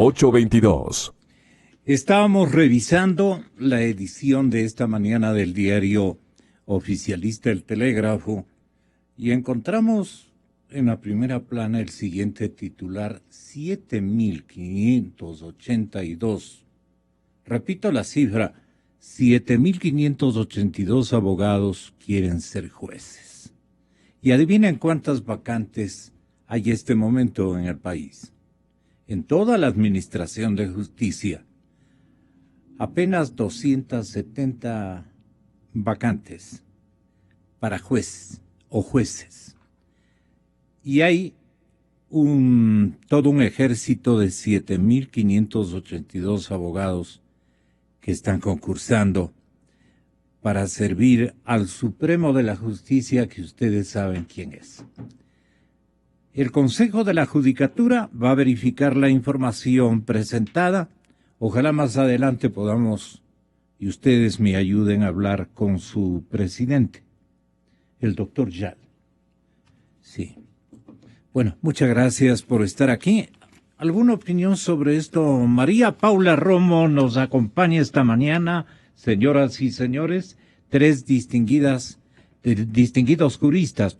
822. Estábamos revisando la edición de esta mañana del diario oficialista El Telégrafo y encontramos en la primera plana el siguiente titular: 7.582. Repito la cifra: 7.582 abogados quieren ser jueces. Y adivinen cuántas vacantes hay este momento en el país. En toda la administración de justicia, apenas 270 vacantes para jueces o jueces. Y hay todo un ejército de 7.582 abogados que están concursando para servir al Supremo de la Justicia, que ustedes saben quién es. El Consejo de la Judicatura va a verificar la información presentada. Ojalá más adelante podamos, y ustedes me ayuden a hablar con su presidente, el doctor Yal. Sí. Bueno, muchas gracias por estar aquí. ¿Alguna opinión sobre esto? María Paula Romo nos acompaña esta mañana. Señoras y señores, tres distinguidos juristas,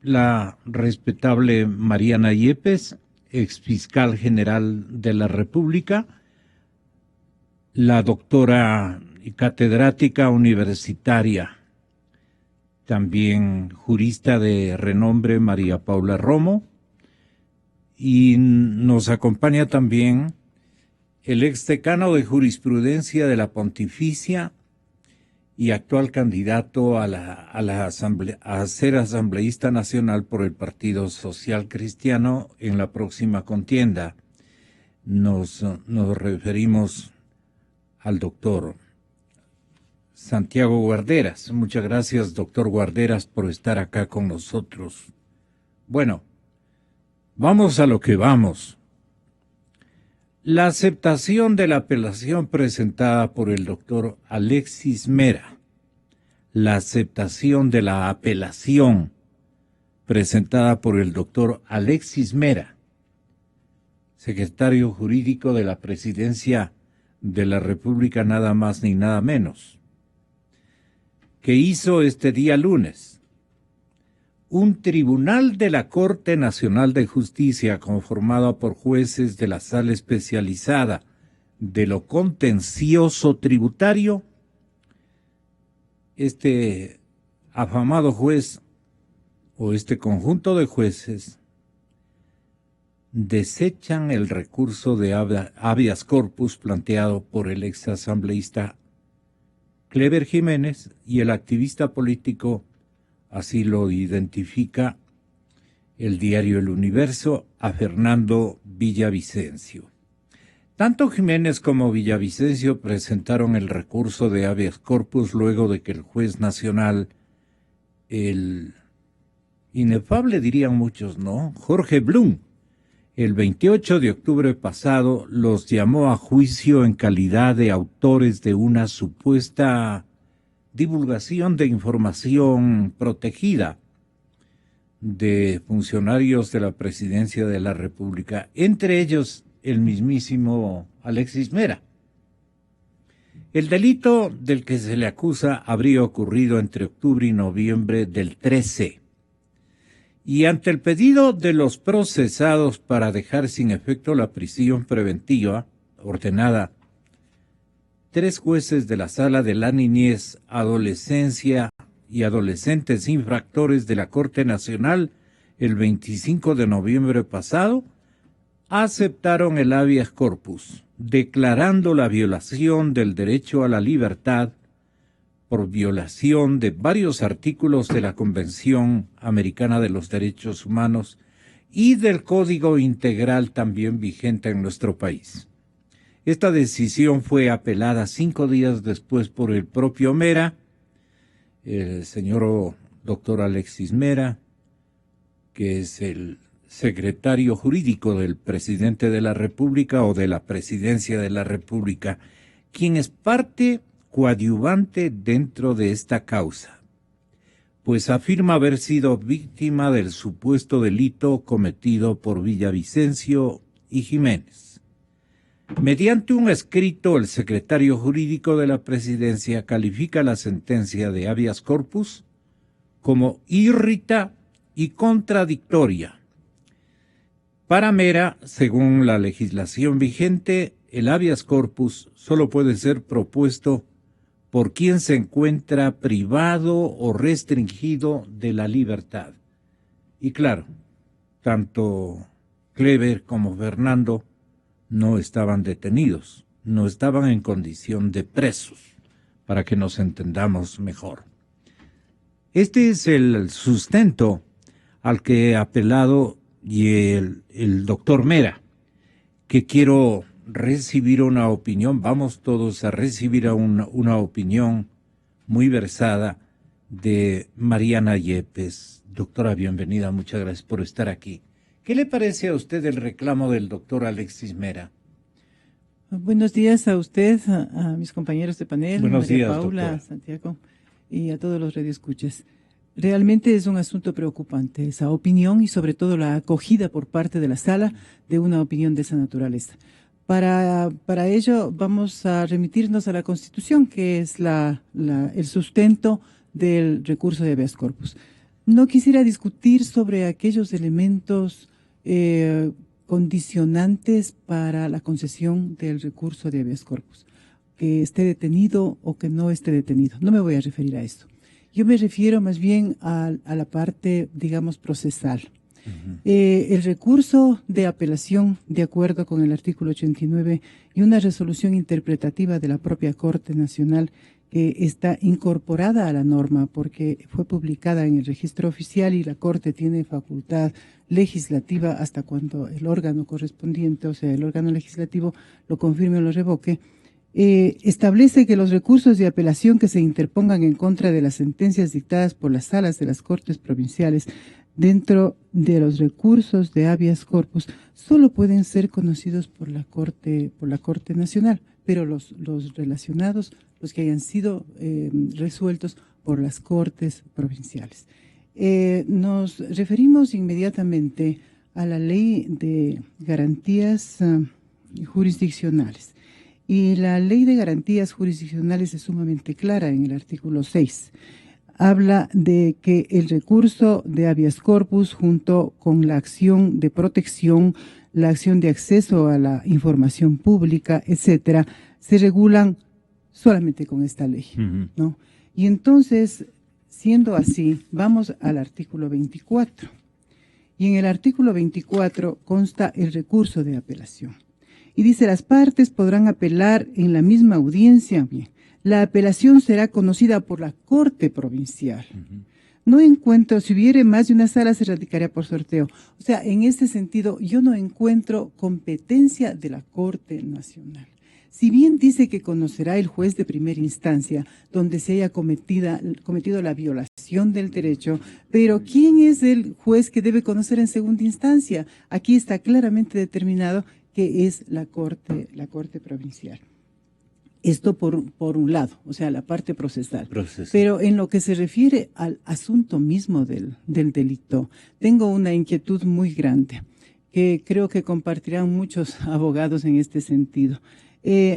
la respetable Mariana Yepes, exfiscal general de la República, la doctora y catedrática universitaria, también jurista de renombre, María Paula Romo, y nos acompaña también el exdecano de jurisprudencia de la Pontificia y actual candidato a ser asambleísta nacional por el Partido Social Cristiano en la próxima contienda. Nos referimos al doctor Santiago Guarderas. Muchas gracias, doctor Guarderas, por estar acá con nosotros. Bueno, vamos a lo que vamos. La aceptación de la apelación presentada por el doctor Alexis Mera. La aceptación de la apelación presentada por el doctor Alexis Mera, secretario jurídico de la Presidencia de la República, nada más ni nada menos, que hizo este día lunes. Un tribunal de la Corte Nacional de Justicia, conformado por jueces de la Sala Especializada de lo Contencioso Tributario, este afamado juez o este conjunto de jueces desechan el recurso de habeas corpus planteado por el exasambleísta Clever Jiménez y el activista político, así lo identifica el diario El Universo, a Fernando Villavicencio. Tanto Jiménez como Villavicencio presentaron el recurso de habeas corpus luego de que el juez nacional, el inefable dirían muchos, ¿no?, Jorge Blum, el 28 de octubre pasado los llamó a juicio en calidad de autores de una supuesta divulgación de información protegida de funcionarios de la Presidencia de la República, entre ellos el mismísimo Alexis Mera. El delito del que se le acusa habría ocurrido entre octubre y noviembre del 13. Y ante el pedido de los procesados para dejar sin efecto la prisión preventiva ordenada, 3 jueces de la Sala de la Niñez, Adolescencia y Adolescentes Infractores de la Corte Nacional, el 25 de noviembre pasado, aceptaron el habeas corpus, declarando la violación del derecho a la libertad por violación de varios artículos de la Convención Americana de los Derechos Humanos y del Código Integral también vigente en nuestro país. Esta decisión fue apelada 5 días después por el propio Mera, el señor doctor Alexis Mera, que es el secretario jurídico del presidente de la República o de la Presidencia de la República, quien es parte coadyuvante dentro de esta causa, pues afirma haber sido víctima del supuesto delito cometido por Villavicencio y Jiménez. Mediante un escrito, el secretario jurídico de la Presidencia califica la sentencia de habeas corpus como írrita y contradictoria. Para Mera, según la legislación vigente, el habeas corpus solo puede ser propuesto por quien se encuentra privado o restringido de la libertad. Y claro, tanto Clever como Fernando no estaban detenidos, no estaban en condición de presos, para que nos entendamos mejor. Este es el sustento al que ha apelado y el doctor Mera, que quiero recibir una opinión, vamos todos a recibir una opinión muy versada de Mariana Yepes. Doctora, bienvenida, muchas gracias por estar aquí. ¿Qué le parece a usted el reclamo del doctor Alexis Mera? Buenos días a usted, a mis compañeros de panel, Buenos María días, Paula, doctora. Santiago y a todos los radioescuchas. Realmente es un asunto preocupante esa opinión y sobre todo la acogida por parte de la sala de una opinión de esa naturaleza. Para ello vamos a remitirnos a la Constitución, que es el sustento del recurso de habeas corpus. No quisiera discutir sobre aquellos elementos condicionantes para la concesión del recurso de habeas corpus, que esté detenido o que no esté detenido. No me voy a referir a esto. Yo me refiero más bien a la parte, digamos, procesal. El recurso de apelación, de acuerdo con el artículo 89 y una resolución interpretativa de la propia Corte Nacional, que está incorporada a la norma porque fue publicada en el registro oficial y la Corte tiene facultad legislativa hasta cuando el órgano correspondiente, o sea, el órgano legislativo, lo confirme o lo revoque, establece que los recursos de apelación que se interpongan en contra de las sentencias dictadas por las salas de las Cortes provinciales dentro de los recursos de habeas corpus solo pueden ser conocidos por la Corte Nacional, pero los relacionados, los que hayan sido resueltos por las Cortes provinciales. Nos referimos inmediatamente a la Ley de Garantías Jurisdiccionales. Y la Ley de Garantías Jurisdiccionales es sumamente clara en el artículo 6. Habla de que el recurso de habeas corpus junto con la acción de protección, la acción de acceso a la información pública, etcétera, se regulan solamente con esta ley, ¿no? Y entonces, siendo así, vamos al artículo 24. Y en el artículo 24 consta el recurso de apelación. Y dice, las partes podrán apelar en la misma audiencia. Bien, la apelación será conocida por la Corte Provincial. No encuentro, si hubiere más de una sala, se radicaría por sorteo. O sea, en este sentido, yo no encuentro competencia de la Corte Nacional. Si bien dice que conocerá el juez de primera instancia, donde se haya cometido la violación del derecho, pero ¿quién es el juez que debe conocer en segunda instancia? Aquí está claramente determinado que es la Corte Provincial. Esto por un lado, o sea, la parte procesal. Pero en lo que se refiere al asunto mismo del delito, tengo una inquietud muy grande, que creo que compartirán muchos abogados en este sentido.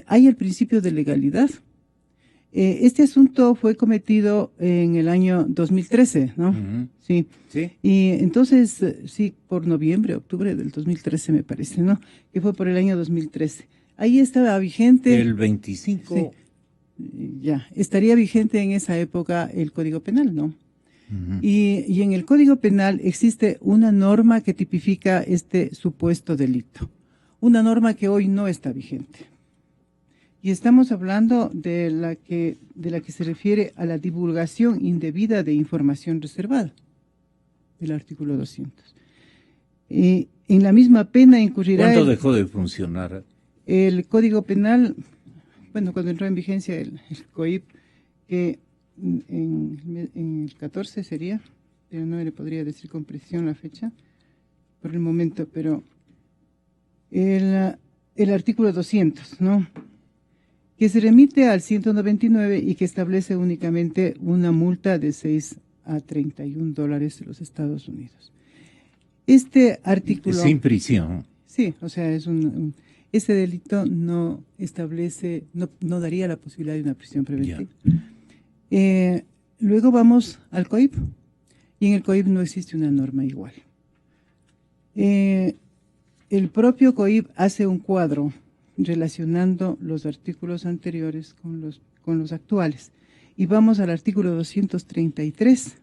Hay el principio de legalidad. Este asunto fue cometido en el año 2013, ¿no? Sí. Y entonces, sí, por noviembre, octubre del 2013 me parece, ¿no? Que fue por el año 2013. Ahí estaba vigente. El 25. Sí, ya, estaría vigente en esa época el Código Penal, ¿no? Y en el Código Penal existe una norma que tipifica este supuesto delito. Una norma que hoy no está vigente. Y estamos hablando de la que se refiere a la divulgación indebida de información reservada, del artículo 200. Y en la misma pena incurrirá... ¿Cuándo dejó de funcionar? El Código Penal, bueno, cuando entró en vigencia el COIP, que en el 14 sería, pero no le podría decir con precisión la fecha por el momento, pero el artículo 200, ¿no?, que se remite al 199 y que establece únicamente una multa de $6 a $31 de los Estados Unidos. Este artículo... Sin prisión. Sí, o sea, ese delito no establece, no daría la posibilidad de una prisión preventiva. Luego vamos al COIP, y en el COIP no existe una norma igual. El propio COIP hace un cuadro relacionando los artículos anteriores con los actuales. Y vamos al artículo 233.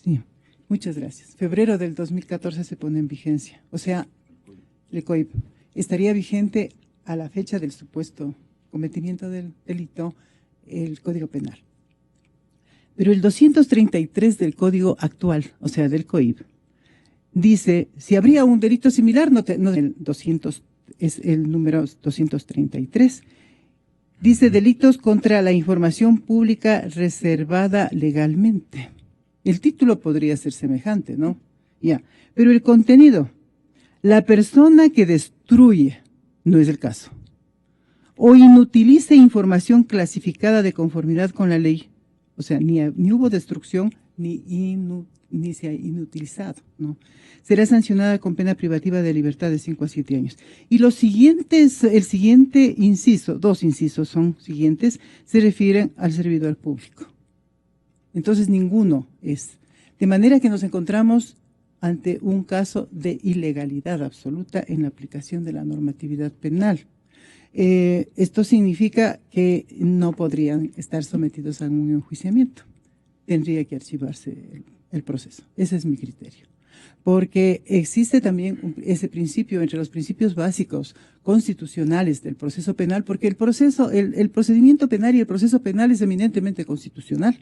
Sí, muchas gracias. Febrero del 2014 se pone en vigencia. O sea, el COIP estaría vigente a la fecha del supuesto cometimiento del delito, el Código Penal. Pero el 233 del Código actual, o sea, del COIP, dice, si habría un delito similar, el 200 es el número 233, dice delitos contra la información pública reservada legalmente. El título podría ser semejante, ¿no? Ya, pero el contenido, la persona que destruye, no es el caso, o inutilice información clasificada de conformidad con la ley, o sea, ni hubo destrucción, ni se ha inutilizado, ¿no? Será sancionada con pena privativa de libertad de 5 a 7 años. Y el siguiente inciso, 2 incisos son siguientes, se refieren al servidor público. Entonces, ninguno es. De manera que nos encontramos ante un caso de ilegalidad absoluta en la aplicación de la normatividad penal. Esto significa que no podrían estar sometidos a un enjuiciamiento. Tendría que archivarse el proceso. Ese es mi criterio. Porque existe también ese principio entre los principios básicos constitucionales del proceso penal, porque el procedimiento penal y el proceso penal es eminentemente constitucional.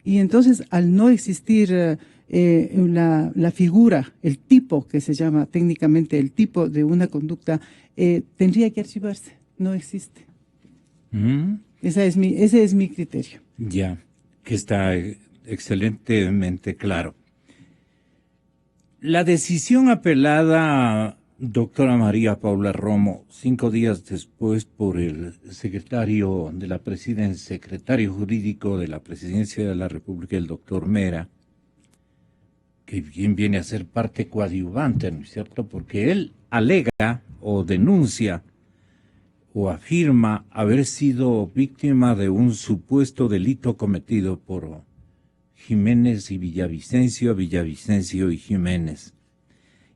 Y entonces, al no existir la figura, el tipo que se llama técnicamente el tipo de una conducta, tendría que archivarse. No existe. Ese es mi criterio. Ya, que está excelentemente claro. La decisión apelada, doctora María Paula Romo, 5 días después por el secretario jurídico de la Presidencia de la República, el doctor Mera, que bien viene a ser parte coadyuvante, ¿no es cierto? Porque él alega o denuncia o afirma haber sido víctima de un supuesto delito cometido por Jiménez y Villavicencio y Jiménez.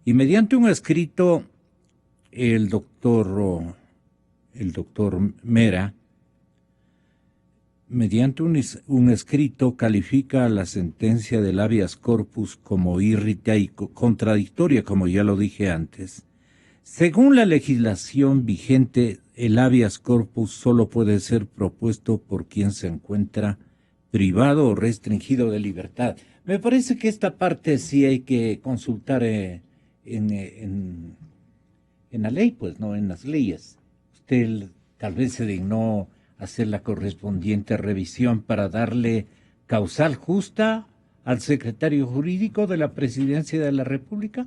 Y mediante un escrito, el doctor Mera, mediante un escrito, califica la sentencia del habeas corpus como irrita y contradictoria, como ya lo dije antes. Según la legislación vigente, el habeas corpus solo puede ser propuesto por quien se encuentra privado o restringido de libertad. Me parece que esta parte sí hay que consultar en la ley, pues, no en las leyes. Usted tal vez se dignó hacer la correspondiente revisión para darle causal justa al secretario jurídico de la Presidencia de la República.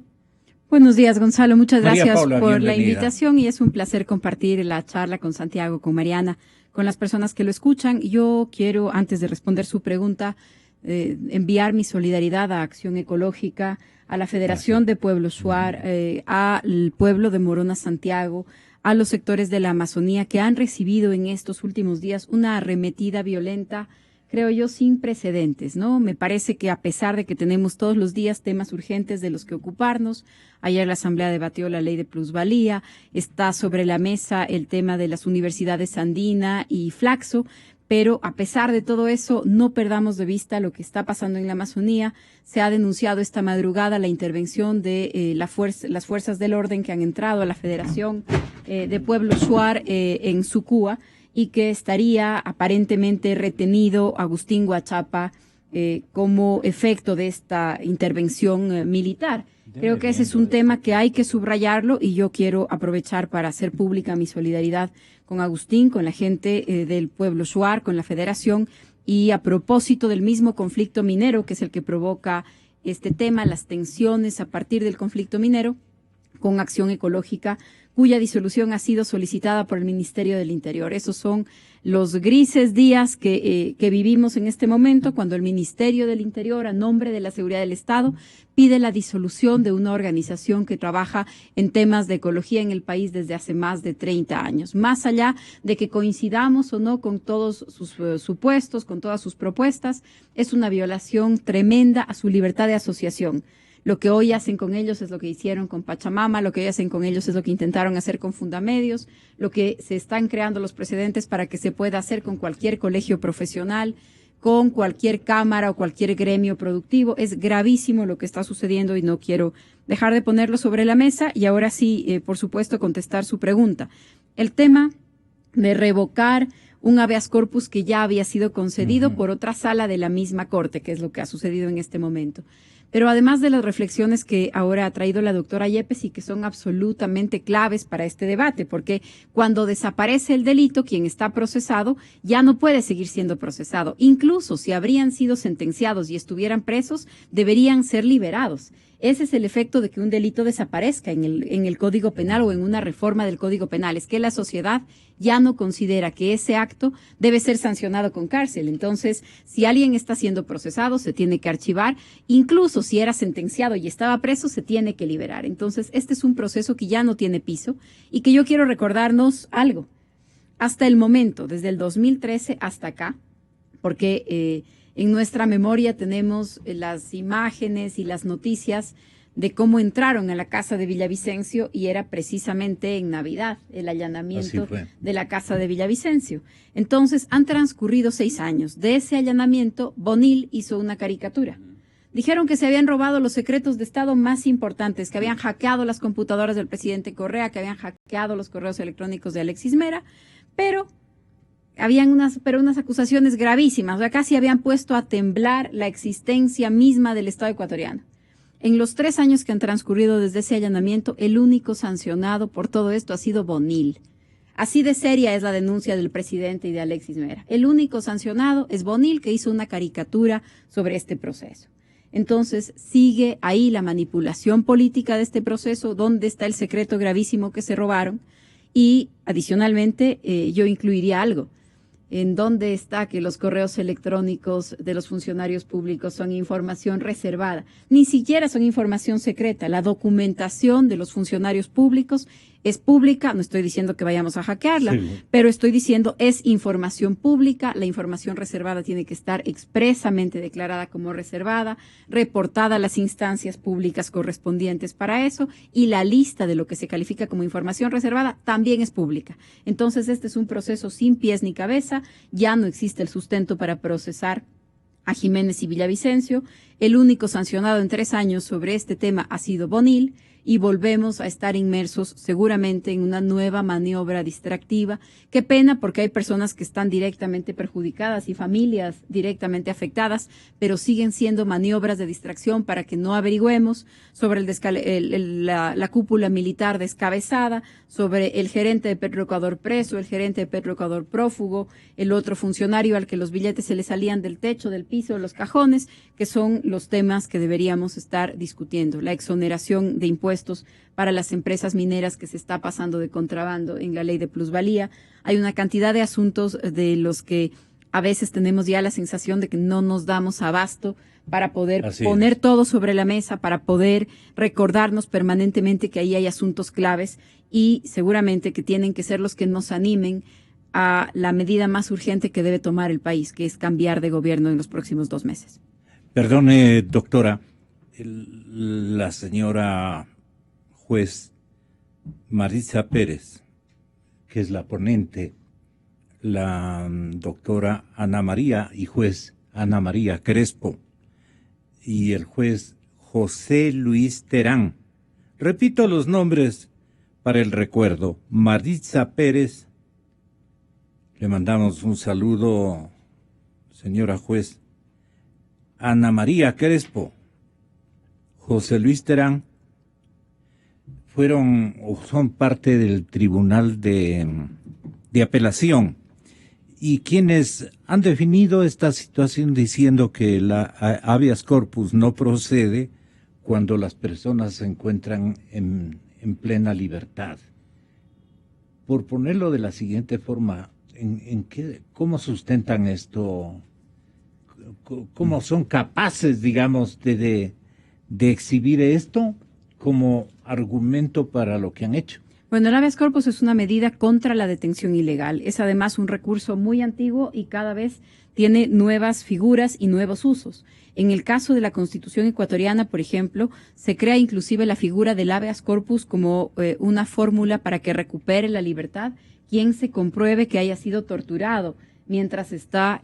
Buenos días, Gonzalo. Muchas gracias Paula, por bienvenida. la invitación y es un placer compartir la charla con Santiago, con Mariana, con las personas que lo escuchan. Yo quiero, antes de responder su pregunta, enviar mi solidaridad a Acción Ecológica, a la Federación de Pueblos Shuar, al pueblo de Morona Santiago, a los sectores de la Amazonía que han recibido en estos últimos días una arremetida violenta, creo yo, sin precedentes, ¿no? Me parece que a pesar de que tenemos todos los días temas urgentes de los que ocuparnos, ayer la Asamblea debatió la ley de plusvalía, está sobre la mesa el tema de las universidades Andina y Flaxo, pero a pesar de todo eso, no perdamos de vista lo que está pasando en la Amazonía. Se ha denunciado esta madrugada la intervención de las fuerzas del orden que han entrado a la Federación de Pueblos Shuar en Sucúa, y que estaría aparentemente retenido Agustín Guachapa como efecto de esta intervención militar. Creo que ese es un tema que hay que subrayarlo y yo quiero aprovechar para hacer pública mi solidaridad con Agustín, con la gente del pueblo Shuar, con la Federación, y a propósito del mismo conflicto minero, que es el que provoca este tema, las tensiones a partir del conflicto minero, con Acción Ecológica cuya disolución ha sido solicitada por el Ministerio del Interior. Esos son los grises días que vivimos en este momento, cuando el Ministerio del Interior, a nombre de la Seguridad del Estado, pide la disolución de una organización que trabaja en temas de ecología en el país desde hace más de 30 años. Más allá de que coincidamos o no con todos sus supuestos, con todas sus propuestas, es una violación tremenda a su libertad de asociación. Lo que hoy hacen con ellos es lo que hicieron con Pachamama, lo que hoy hacen con ellos es lo que intentaron hacer con Fundamedios, lo que se están creando los precedentes para que se pueda hacer con cualquier colegio profesional, con cualquier cámara o cualquier gremio productivo. Es gravísimo lo que está sucediendo y no quiero dejar de ponerlo sobre la mesa. Y ahora sí, por supuesto, contestar su pregunta. El tema de revocar un habeas corpus que ya había sido concedido por otra sala de la misma Corte, que es lo que ha sucedido en este momento. Pero además de las reflexiones que ahora ha traído la doctora Yepes y que son absolutamente claves para este debate, porque cuando desaparece el delito, quien está procesado ya no puede seguir siendo procesado. Incluso si habrían sido sentenciados y estuvieran presos, deberían ser liberados. Ese es el efecto de que un delito desaparezca en el Código Penal o en una reforma del Código Penal. Es que la sociedad ya no considera que ese acto debe ser sancionado con cárcel. Entonces, si alguien está siendo procesado, se tiene que archivar. Incluso si era sentenciado y estaba preso, se tiene que liberar. Entonces, este es un proceso que ya no tiene piso y que yo quiero recordarnos algo. Hasta el momento, desde el 2013 hasta acá, porque en nuestra memoria tenemos las imágenes y las noticias de cómo entraron a la casa de Villavicencio, y era precisamente en Navidad el allanamiento de la casa de Villavicencio. Entonces, han transcurrido 6 años. De ese allanamiento, Bonil hizo una caricatura. Dijeron que se habían robado los secretos de Estado más importantes, que habían hackeado las computadoras del presidente Correa, que habían hackeado los correos electrónicos de Alexis Mera, pero habían unas acusaciones gravísimas. O sea, casi habían puesto a temblar la existencia misma del Estado ecuatoriano. En los 3 años que han transcurrido desde ese allanamiento, el único sancionado por todo esto ha sido Bonil. Así de seria es la denuncia del presidente y de Alexis Mera. El único sancionado es Bonil, que hizo una caricatura sobre este proceso. Entonces, sigue ahí la manipulación política de este proceso, donde está el secreto gravísimo que se robaron. Y adicionalmente, yo incluiría algo. ¿En dónde está que los correos electrónicos de los funcionarios públicos son información reservada? Ni siquiera son información secreta. La documentación de los funcionarios públicos es pública. No estoy diciendo que vayamos a hackearla, pero estoy diciendo es información pública. La información reservada tiene que estar expresamente declarada como reservada, reportada a las instancias públicas correspondientes para eso, y la lista de lo que se califica como información reservada también es pública. Entonces, este es un proceso sin pies ni cabeza. Ya no existe el sustento para procesar a Jiménez y Villavicencio. El único sancionado en 3 años sobre este tema ha sido Bonil, y volvemos a estar inmersos seguramente en una nueva maniobra distractiva. Qué pena, porque hay personas que están directamente perjudicadas y familias directamente afectadas, pero siguen siendo maniobras de distracción para que no averigüemos sobre la cúpula militar descabezada, sobre el gerente de Petroecuador preso, el gerente de Petroecuador prófugo, el otro funcionario al que los billetes se le salían del techo, del piso, de los cajones, que son los temas que deberíamos estar discutiendo. La exoneración de impuestos para las empresas mineras que se está pasando de contrabando en la ley de plusvalía. Hay una cantidad de asuntos de los que a veces tenemos ya la sensación de que no nos damos abasto para poder poner todo sobre la mesa, para poder recordarnos permanentemente que ahí hay asuntos claves, y seguramente que tienen que ser los que nos animen a la medida más urgente que debe tomar el país, que es cambiar de gobierno en los próximos 2 meses. Perdone, doctora, la señora juez Maritza Pérez, que es la ponente, la doctora Ana María y juez Ana María Crespo, y el juez José Luis Terán. Repito los nombres para el recuerdo. Maritza Pérez, le mandamos un saludo, señora juez. Ana María Crespo, José Luis Terán, fueron o son parte del Tribunal de Apelación, y quienes han definido esta situación diciendo que la habeas corpus no procede cuando las personas se encuentran en plena libertad. por ponerlo de la siguiente forma, ¿cómo sustentan esto? ¿Cómo son capaces, digamos, de exhibir esto como argumento para lo que han hecho? Bueno, el habeas corpus es una medida contra la detención ilegal. Es además un recurso muy antiguo y cada vez tiene nuevas figuras y nuevos usos. En el caso de la Constitución ecuatoriana, por ejemplo, se crea inclusive la figura del habeas corpus como una fórmula para que recupere la libertad quien se compruebe que haya sido torturado mientras está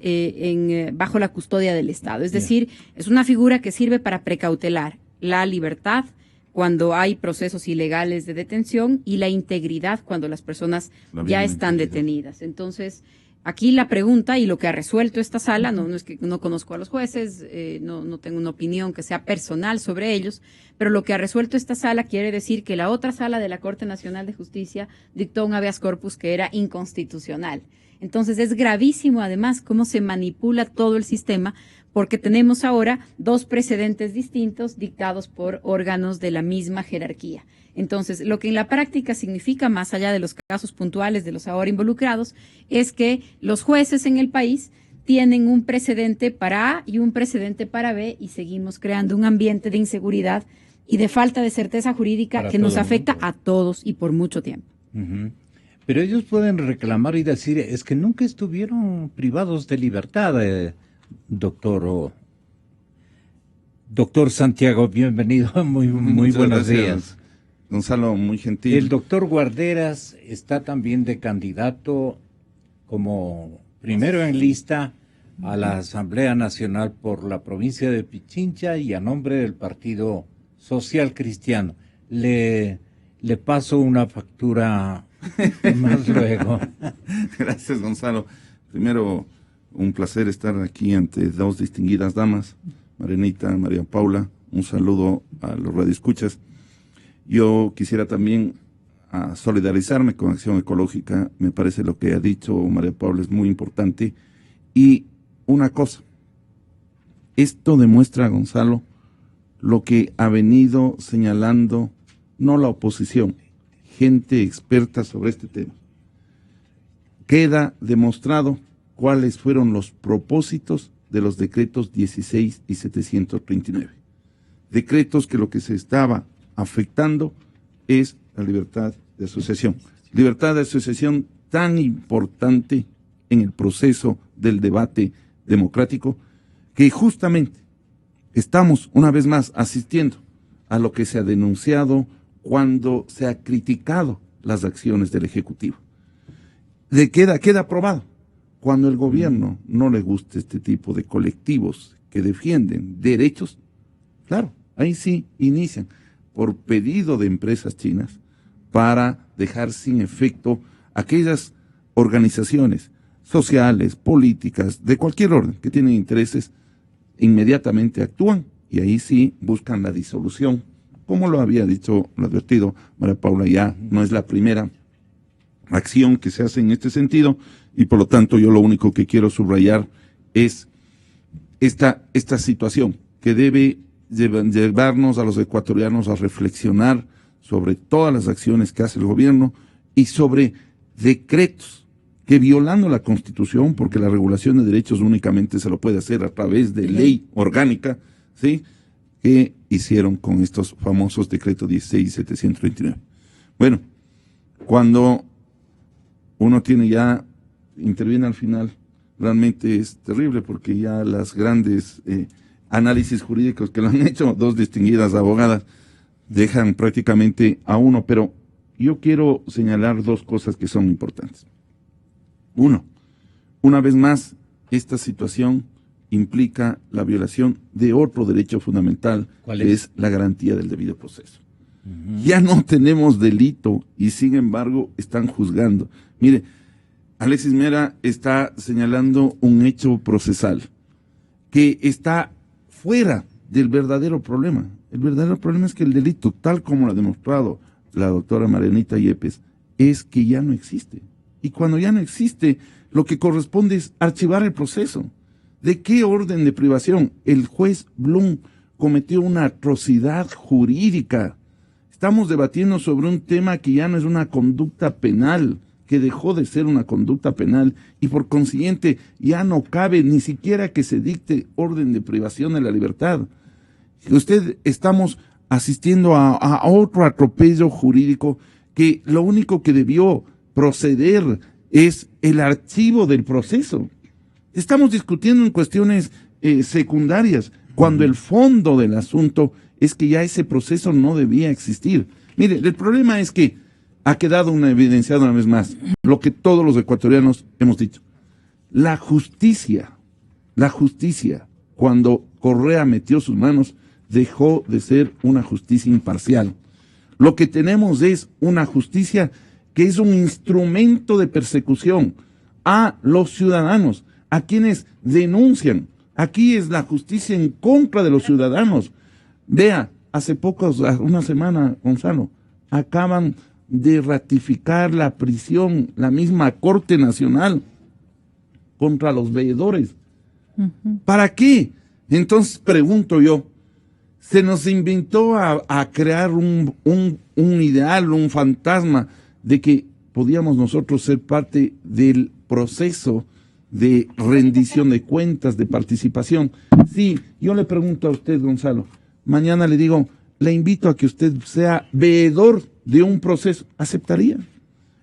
bajo la custodia del Estado. Es decir, es una figura que sirve para precautelar la libertad cuando hay procesos ilegales de detención y la integridad cuando las personas ya están detenidas. Entonces, aquí la pregunta y lo que ha resuelto esta sala, no es que no conozco a los jueces, no tengo una opinión que sea personal sobre ellos, pero lo que ha resuelto esta sala quiere decir que la otra sala de la Corte Nacional de Justicia dictó un habeas corpus que era inconstitucional. Entonces es gravísimo además cómo se manipula todo el sistema porque tenemos ahora dos precedentes distintos dictados por órganos de la misma jerarquía. Entonces, lo que en la práctica significa, más allá de los casos puntuales de los ahora involucrados, es que los jueces en el país tienen un precedente para A y un precedente para B y seguimos creando un ambiente de inseguridad y de falta de certeza jurídica que nos afecta a todos y por mucho tiempo. Uh-huh. Pero ellos pueden reclamar y decir, es que nunca estuvieron privados de libertad, doctor Santiago, bienvenido, muy buenos días. Gonzalo, muy gentil. El doctor Guarderas está también de candidato como primero en lista a la Asamblea Nacional por la provincia de Pichincha y a nombre del Partido Social Cristiano. Le paso una factura más luego. Gracias, Gonzalo. Primero, un placer estar aquí ante dos distinguidas damas, Marianita, María Paula. Un saludo a los radioescuchas. Yo quisiera también solidarizarme con Acción Ecológica. Me parece lo que ha dicho María Paula es muy importante. Y una cosa, esto demuestra, Gonzalo, lo que ha venido señalando no la oposición, gente experta sobre este tema. Queda demostrado cuáles fueron los propósitos de los decretos 16 y 739. Decretos que lo que se estaba afectando es la libertad de asociación. Libertad de asociación tan importante en el proceso del debate democrático que justamente estamos una vez más asistiendo a lo que se ha denunciado cuando se ha criticado las acciones del Ejecutivo. Queda probado. Cuando el gobierno no le gusta este tipo de colectivos que defienden derechos, claro, ahí sí inician por pedido de empresas chinas para dejar sin efecto aquellas organizaciones sociales, políticas, de cualquier orden que tienen intereses, inmediatamente actúan y ahí sí buscan la disolución. Como lo había dicho, lo advertido María Paula, ya no es la primera acción que se hace en este sentido y por lo tanto yo lo único que quiero subrayar es esta situación que debe llevarnos a los ecuatorianos a reflexionar sobre todas las acciones que hace el gobierno y sobre decretos que violando la Constitución, porque la regulación de derechos únicamente se lo puede hacer a través de ley orgánica, ¿sí?, que hicieron con estos famosos decretos 16 y 729. Bueno, cuando uno interviene al final, realmente es terrible porque ya las grandes análisis jurídicos que lo han hecho dos distinguidas abogadas dejan prácticamente a uno, pero yo quiero señalar dos cosas que son importantes. Uno, una vez más, esta situación implica la violación de otro derecho fundamental, que es la garantía del debido proceso. Uh-huh. Ya no tenemos delito y sin embargo están juzgando. Mire, Alexis Mera está señalando un hecho procesal que está fuera del verdadero problema. El verdadero problema es que el delito, tal como lo ha demostrado la doctora Marianita Yepes, es que ya no existe. Y cuando ya no existe, lo que corresponde es archivar el proceso. ¿De qué orden de privación? El juez Blum cometió una atrocidad jurídica. Estamos debatiendo sobre un tema que ya no es una conducta penal, que dejó de ser una conducta penal y por consiguiente ya no cabe ni siquiera que se dicte orden de privación de la libertad. Estamos asistiendo a otro atropello jurídico que lo único que debió proceder es el archivo del proceso. Estamos discutiendo en cuestiones secundarias, cuando el fondo del asunto es que ya ese proceso no debía existir. Mire, el problema es que ha quedado evidenciado una vez más lo que todos los ecuatorianos hemos dicho. La justicia, cuando Correa metió sus manos, dejó de ser una justicia imparcial. Lo que tenemos es una justicia que es un instrumento de persecución a los ciudadanos, a quienes denuncian. Aquí es la justicia en contra de los ciudadanos. Vea, hace una semana, Gonzalo, acaban de ratificar la prisión, la misma Corte Nacional, contra los veedores. ¿Para qué? Entonces pregunto yo, se nos inventó a crear un ideal, un fantasma de que podíamos nosotros ser parte del proceso de rendición de cuentas, de participación. Sí, yo le pregunto a usted, Gonzalo, mañana le digo, le invito a que usted sea veedor de un proceso, ¿aceptaría?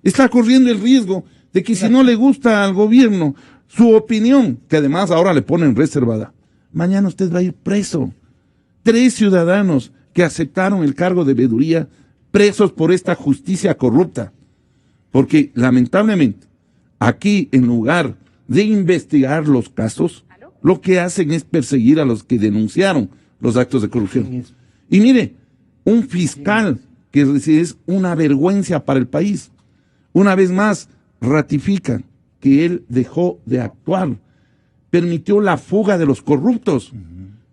Está corriendo el riesgo de que si no le gusta al gobierno su opinión, que además ahora le ponen reservada, mañana usted va a ir preso. 3 ciudadanos que aceptaron el cargo de veeduría, presos por esta justicia corrupta. Porque lamentablemente, aquí en lugar de investigar los casos, lo que hacen es perseguir a los que denunciaron los actos de corrupción. Y mire, un fiscal que es una vergüenza para el país, una vez más ratifica que él dejó de actuar, permitió la fuga de los corruptos.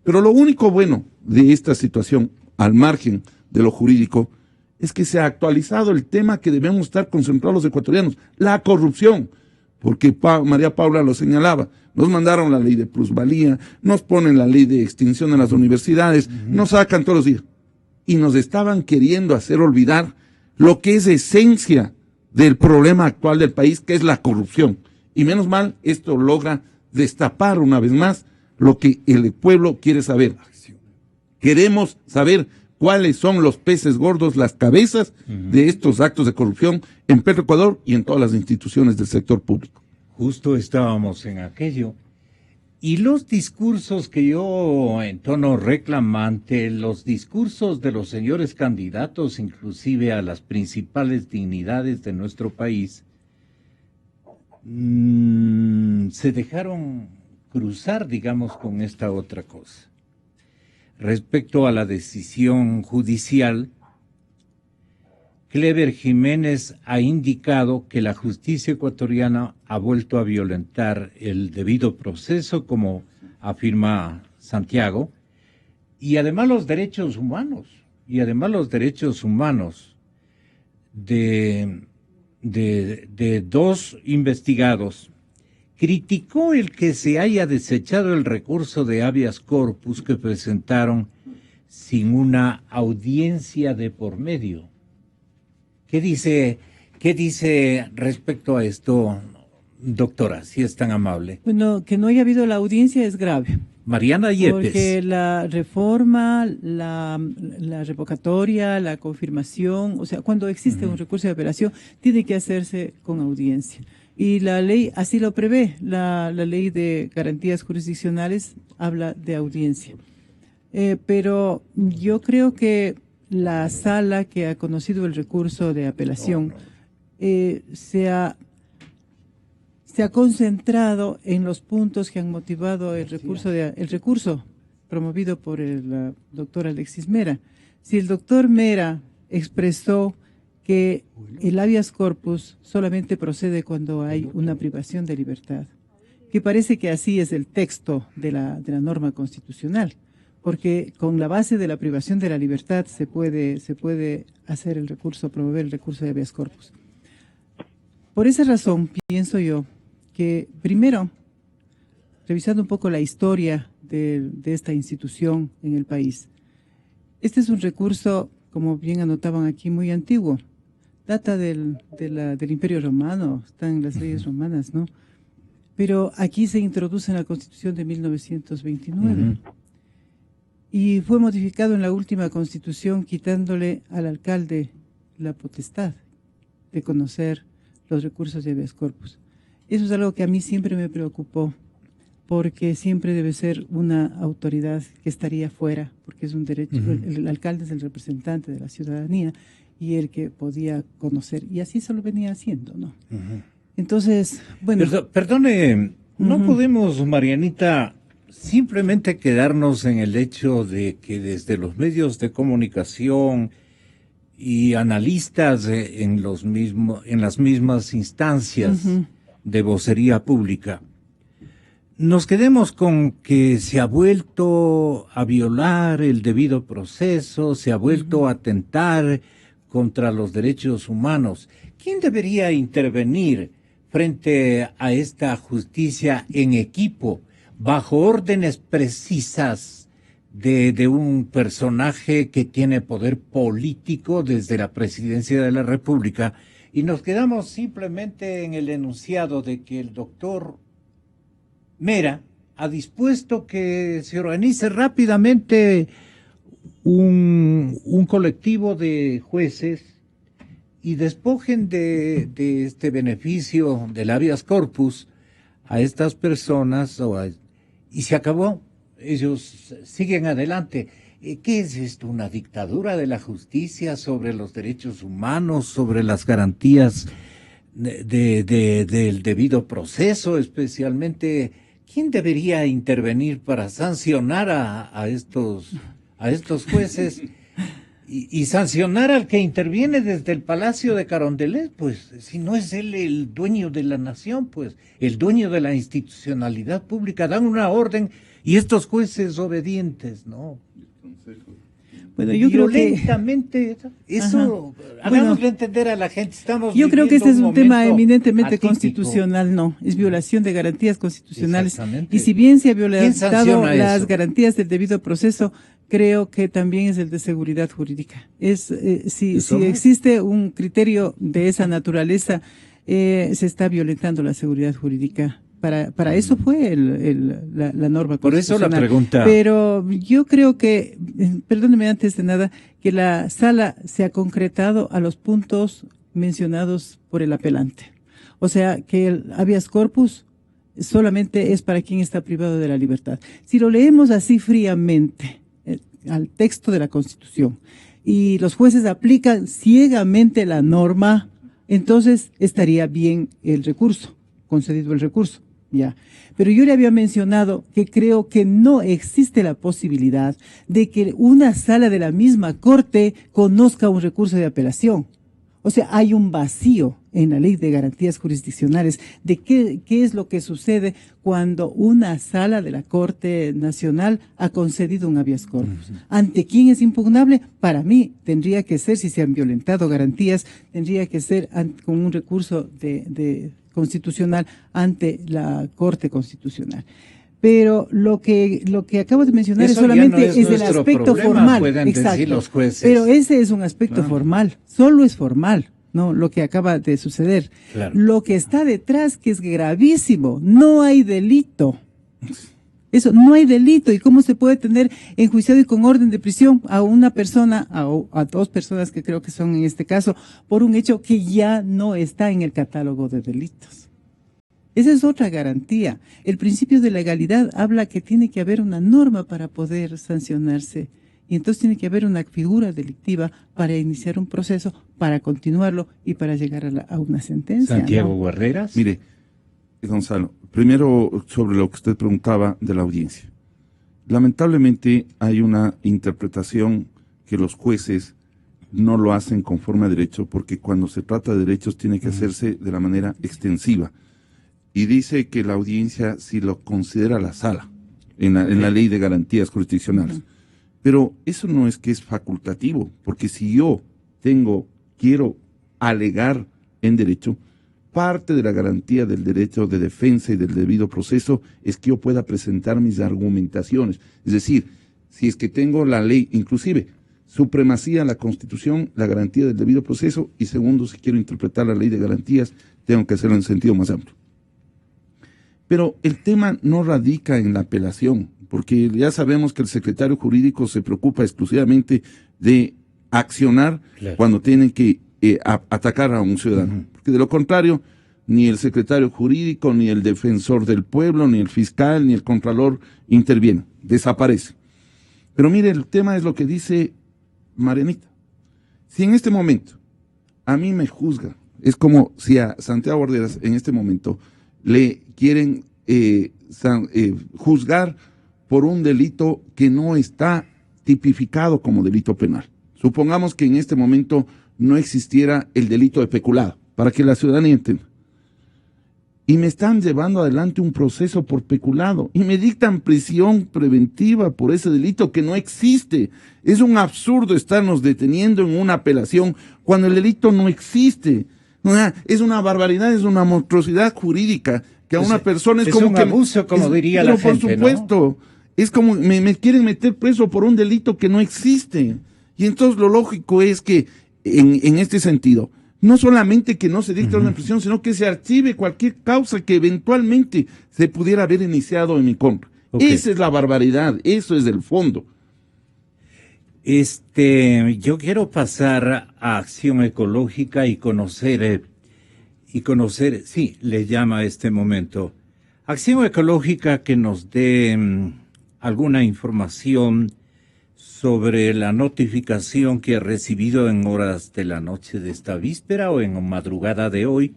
Pero lo único bueno de esta situación, al margen de lo jurídico, es que se ha actualizado el tema que debemos estar concentrados los ecuatorianos, la corrupción. Porque María Paula lo señalaba, nos mandaron la ley de plusvalía, nos ponen la ley de extinción de las universidades, nos sacan todos los días. Y nos estaban queriendo hacer olvidar lo que es esencia del problema actual del país, que es la corrupción. Y menos mal, esto logra destapar una vez más lo que el pueblo quiere saber. Queremos saber cuáles son los peces gordos, las cabezas de estos actos de corrupción en Petroecuador y en todas las instituciones del sector público. Justo estábamos en aquello. Y los discursos que yo en tono reclamante, los discursos de los señores candidatos, inclusive a las principales dignidades de nuestro país, se dejaron cruzar, digamos, con esta otra cosa. Respecto a la decisión judicial, Cleber Jiménez ha indicado que la justicia ecuatoriana ha vuelto a violentar el debido proceso, como afirma Santiago, y además los derechos humanos, de 2 investigados. Criticó el que se haya desechado el recurso de habeas corpus que presentaron sin una audiencia de por medio. ¿Qué dice respecto a esto, doctora, si es tan amable? Bueno, que no haya habido la audiencia es grave. Mariana Yepes. Porque la reforma, la revocatoria, la confirmación, o sea, cuando existe un recurso de apelación, tiene que hacerse con audiencia. Y la ley así lo prevé, la ley de garantías jurisdiccionales habla de audiencia. Pero yo creo que la sala que ha conocido el recurso de apelación se ha concentrado en los puntos que han motivado el recurso promovido por el doctor Alexis Mera. Si el doctor Mera expresó que el habeas corpus solamente procede cuando hay una privación de libertad, que parece que así es el texto de la norma constitucional, porque con la base de la privación de la libertad se puede hacer el recurso, promover el recurso de habeas corpus. Por esa razón, pienso yo que primero, revisando un poco la historia de esta institución en el país, este es un recurso, como bien anotaban aquí, muy antiguo. data del Imperio Romano, están en las leyes romanas, ¿no? Pero aquí se introduce en la Constitución de 1929 y fue modificado en la última Constitución quitándole al alcalde la potestad de conocer los recursos de habeas corpus. Eso es algo que a mí siempre me preocupó, porque siempre debe ser una autoridad que estaría fuera, porque es un derecho, el alcalde es el representante de la ciudadanía y el que podía conocer, y así se lo venía haciendo, ¿no? Entonces, bueno... Perdone, no podemos, Marianita, simplemente quedarnos en el hecho de que desde los medios de comunicación y analistas en las mismas instancias de vocería pública, nos quedemos con que se ha vuelto a violar el debido proceso, se ha vuelto a atentar contra los derechos humanos. ¿Quién debería intervenir frente a esta justicia en equipo, bajo órdenes precisas de un personaje que tiene poder político desde la presidencia de la República? Y nos quedamos simplemente en el enunciado de que el doctor Mera ha dispuesto que se organice rápidamente un colectivo de jueces y despojen de este beneficio del habeas corpus a estas personas y se acabó. Ellos siguen adelante. ¿Qué es esto? ¿Una dictadura de la justicia sobre los derechos humanos, sobre las garantías del debido proceso, especialmente? ¿Quién debería intervenir para sancionar a estos jueces y sancionar al que interviene desde el Palacio de Carondelet? Pues si no es él el dueño de la nación, pues el dueño de la institucionalidad pública, dan una orden y estos jueces obedientes, ¿no? Bueno, yo creo que eso, hagámosle entender a la gente. Yo creo que este es un tema eminentemente constitucional, no, es violación de garantías constitucionales. Y si bien se ha violado las garantías del debido proceso, creo que también es el de seguridad jurídica. Si existe un criterio de esa naturaleza, se está violentando la seguridad jurídica. Para eso fue la norma constitucional. Por eso la pregunta. Pero yo creo que, perdóneme antes de nada, que la sala se ha concretado a los puntos mencionados por el apelante. O sea, que el habeas corpus solamente es para quien está privado de la libertad. Si lo leemos así fríamente, al texto de la Constitución, y los jueces aplican ciegamente la norma, entonces estaría bien el recurso, concedido el recurso. Ya. Pero yo le había mencionado que creo que no existe la posibilidad de que una sala de la misma corte conozca un recurso de apelación. O sea, hay un vacío en la ley de garantías jurisdiccionales de qué es lo que sucede cuando una sala de la Corte Nacional ha concedido un habeas corpus. ¿Ante quién es impugnable? Para mí tendría que ser, si se han violentado garantías, tendría que ser con un recurso de constitucional ante la Corte Constitucional. Pero lo que acabo de mencionar es solamente es el aspecto formal. Exacto. Los jueces. Pero ese es un aspecto formal, solo es formal, ¿no? Lo que acaba de suceder. Claro. Lo que está detrás, que es gravísimo, no hay delito. Eso, no hay delito. ¿Y cómo se puede tener enjuiciado y con orden de prisión a una persona, a dos personas que creo que son en este caso, por un hecho que ya no está en el catálogo de delitos? Esa es otra garantía. El principio de legalidad habla que tiene que haber una norma para poder sancionarse. Y entonces tiene que haber una figura delictiva para iniciar un proceso, para continuarlo y para llegar a una sentencia. Santiago Guarderas. Mire, Gonzalo, primero sobre lo que usted preguntaba de la audiencia. Lamentablemente hay una interpretación que los jueces no lo hacen conforme a derecho, porque cuando se trata de derechos tiene que hacerse de la manera extensiva. Y dice que la audiencia si lo considera la sala en la ley de garantías jurisdiccionales. Pero eso no es que es facultativo, porque si yo quiero alegar en derecho, parte de la garantía del derecho de defensa y del debido proceso es que yo pueda presentar mis argumentaciones. Es decir, si es que tengo la ley, inclusive, supremacía la Constitución, la garantía del debido proceso, y segundo, si quiero interpretar la ley de garantías, tengo que hacerlo en sentido más amplio. Pero el tema no radica en la apelación, porque ya sabemos que el secretario jurídico se preocupa exclusivamente de accionar cuando tienen que atacar a un ciudadano. Porque de lo contrario, ni el secretario jurídico, ni el defensor del pueblo, ni el fiscal, ni el contralor intervienen, desaparece. Pero mire, el tema es lo que dice Marianita. Si en este momento a mí me juzga, es como si a Santiago Borderas en este momento le quieren juzgar por un delito que no está tipificado como delito penal. Supongamos que en este momento no existiera el delito de peculado, para que la ciudadanía entienda. Y me están llevando adelante un proceso por peculado y me dictan prisión preventiva por ese delito que no existe. Es un absurdo estarnos deteniendo en una apelación cuando el delito no existe. Es una barbaridad, es una monstruosidad jurídica que a una persona es como un que abuso, como diría la gente, por supuesto, ¿no? Es como me quieren meter preso por un delito que no existe. Y entonces lo lógico es que en este sentido, no solamente que no se dicte una prisión, sino que se archive cualquier causa que eventualmente se pudiera haber iniciado en mi contra. Okay. Esa es la barbaridad, eso es el fondo. Yo quiero pasar a Acción Ecológica y conocer, sí, le llama a este momento. Acción Ecológica que nos dé alguna información sobre la notificación que ha recibido en horas de la noche de esta víspera o en madrugada de hoy,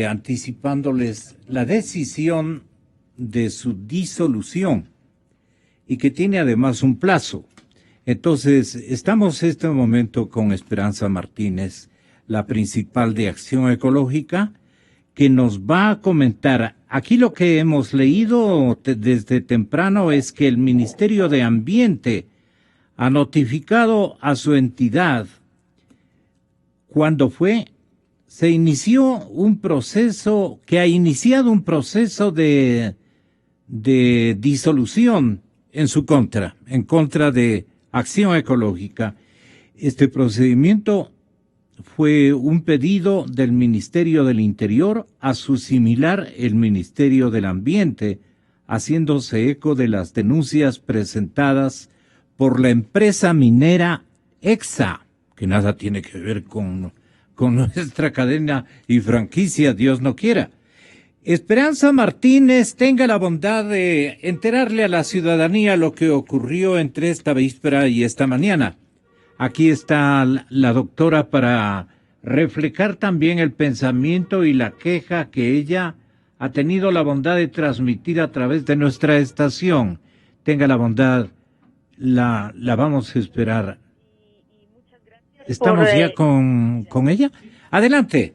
anticipándoles la decisión de su disolución y que tiene además un plazo. Entonces, estamos en este momento con Esperanza Martínez, la principal de Acción Ecológica, que nos va a comentar. Aquí lo que hemos leído desde temprano es que el Ministerio de Ambiente ha notificado a su entidad. ¿Cuándo fue? Se inició un proceso, que ha iniciado un proceso de disolución en su contra, en contra de Acción Ecológica. Este procedimiento fue un pedido del Ministerio del Interior a su similar, el Ministerio del Ambiente, haciéndose eco de las denuncias presentadas por la empresa minera EXA, que nada tiene que ver con nuestra cadena y franquicia, Dios no quiera. Esperanza Martínez, tenga la bondad de enterarle a la ciudadanía lo que ocurrió entre esta víspera y esta mañana. Aquí está la doctora para reflejar también el pensamiento y la queja que ella ha tenido la bondad de transmitir a través de nuestra estación. Tenga la bondad, la vamos a esperar. ¿Estamos ya con ella? Adelante.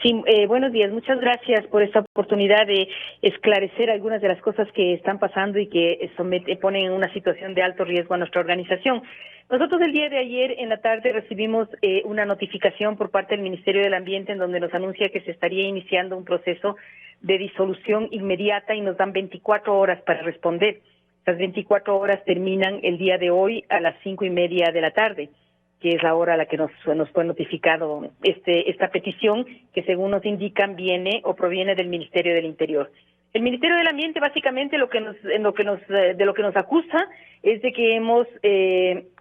Sí, buenos días. Muchas gracias por esta oportunidad de esclarecer algunas de las cosas que están pasando y que ponen en una situación de alto riesgo a nuestra organización. Nosotros el día de ayer en la tarde recibimos una notificación por parte del Ministerio del Ambiente en donde nos anuncia que se estaría iniciando un proceso de disolución inmediata y nos dan 24 horas para responder. Las 24 horas terminan el día de hoy a las 5:30 de la tarde, que es la hora a la que nos fue notificado esta petición, que según nos indican viene o proviene del Ministerio del Interior. El Ministerio del Ambiente básicamente de lo que nos acusa es de que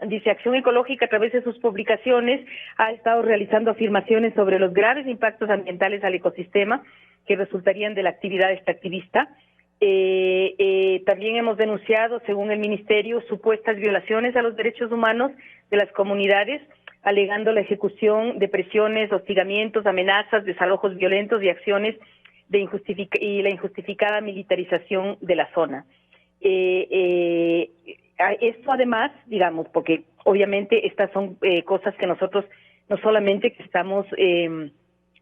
dice Acción Ecológica a través de sus publicaciones ha estado realizando afirmaciones sobre los graves impactos ambientales al ecosistema que resultarían de la actividad extractivista. También hemos denunciado, según el Ministerio, supuestas violaciones a los derechos humanos de las comunidades, alegando la ejecución de presiones, hostigamientos, amenazas, desalojos violentos y acciones y la injustificada militarización de la zona. Esto además, digamos, porque obviamente estas son cosas que nosotros no solamente que estamos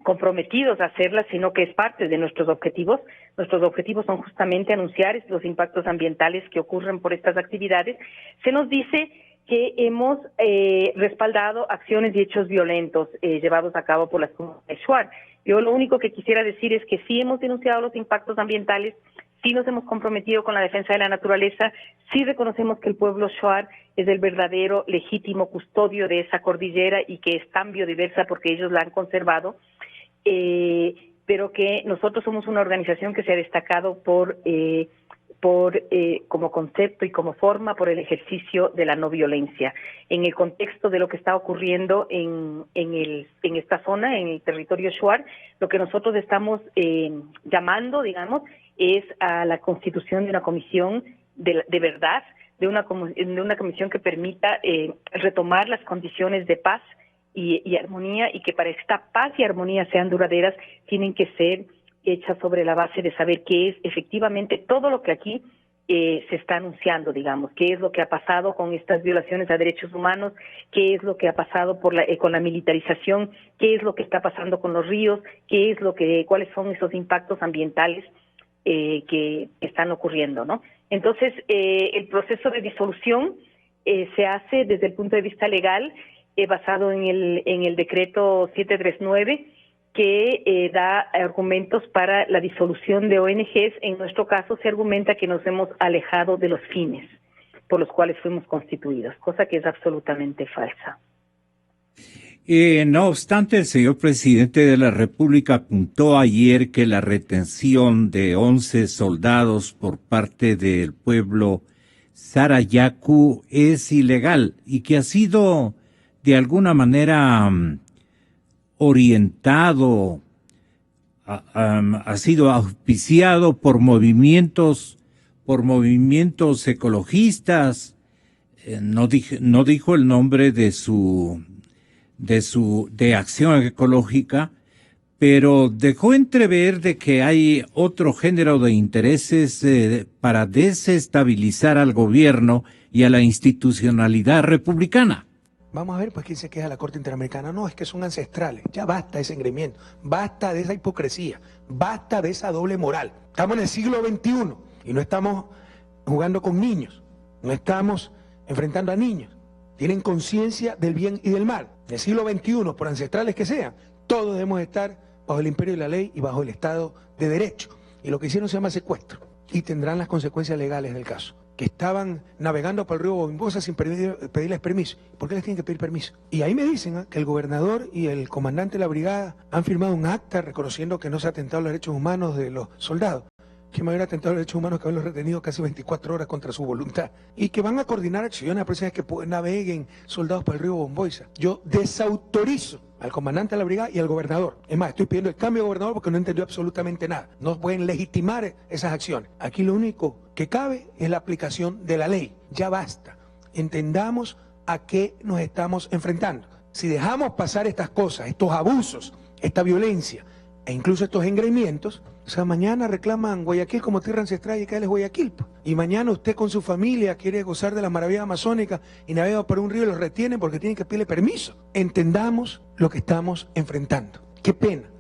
comprometidos a hacerlas, sino que es parte de nuestros objetivos. Nuestros objetivos son justamente anunciar los impactos ambientales que ocurren por estas actividades. Se nos dice que hemos respaldado acciones y hechos violentos llevados a cabo por las comunidades Shuar. Yo lo único que quisiera decir es que sí hemos denunciado los impactos ambientales, sí nos hemos comprometido con la defensa de la naturaleza, sí reconocemos que el pueblo Shuar es el verdadero legítimo custodio de esa cordillera y que es tan biodiversa porque ellos la han conservado, pero que nosotros somos una organización que se ha destacado por como concepto y como forma por el ejercicio de la no violencia. En el contexto de lo que está ocurriendo en esta zona, en el territorio Shuar, lo que nosotros estamos llamando, digamos, es a la constitución de una comisión de verdad, de una comisión que permita retomar las condiciones de paz y armonía, y que para esta paz y armonía sean duraderas, tienen que ser hechas sobre la base de saber qué es efectivamente todo lo que aquí se está anunciando, digamos, qué es lo que ha pasado con estas violaciones a derechos humanos, qué es lo que ha pasado con la militarización, qué es lo que está pasando con los ríos, cuáles son esos impactos ambientales que están ocurriendo, ¿no? Entonces, el proceso de disolución se hace desde el punto de vista legal, basado en el decreto 739, que da argumentos para la disolución de ONGs. En nuestro caso se argumenta que nos hemos alejado de los fines por los cuales fuimos constituidos, cosa que es absolutamente falsa. No obstante, el señor presidente de la República apuntó ayer que la retención de 11 soldados por parte del pueblo Sarayaku es ilegal y que ha sido de alguna manera orientado, ha sido auspiciado por movimientos ecologistas. No dijo el nombre de acción ecológica, pero dejó entrever de que hay otro género de intereses para desestabilizar al gobierno y a la institucionalidad republicana. Vamos a ver, pues, quién se queja de la Corte Interamericana. No, es que son ancestrales. Ya basta de ese engreimiento, basta de esa hipocresía, basta de esa doble moral. Estamos en el siglo XXI y no estamos jugando con niños, no estamos enfrentando a niños. Tienen conciencia del bien y del mal. En el siglo XXI, por ancestrales que sean, todos debemos estar bajo el imperio de la ley y bajo el Estado de Derecho. Y lo que hicieron se llama secuestro y tendrán las consecuencias legales del caso. Que estaban navegando por el río Bombosa sin pedirles permiso. ¿Por qué les tienen que pedir permiso? Y ahí me dicen que el gobernador y el comandante de la brigada han firmado un acta reconociendo que no se ha atentado a los derechos humanos de los soldados. Que me hubiera atentado a los derechos humanos que haberlos retenido casi 24 horas contra su voluntad. Y que van a coordinar acciones a próximas que naveguen soldados por el río Bombosa. Yo desautorizo al comandante de la brigada y al gobernador. Es más, estoy pidiendo el cambio de gobernador porque no entendió absolutamente nada. No pueden legitimar esas acciones. Aquí lo único que cabe es la aplicación de la ley. Ya basta. Entendamos a qué nos estamos enfrentando. Si dejamos pasar estas cosas, estos abusos, esta violencia e incluso estos engreimientos, o sea, mañana reclaman Guayaquil como tierra ancestral y que él es Guayaquil. Y mañana usted con su familia quiere gozar de las maravillas amazónicas y navega por un río y los retienen porque tienen que pedirle permiso. Entendamos lo que estamos enfrentando. Qué pena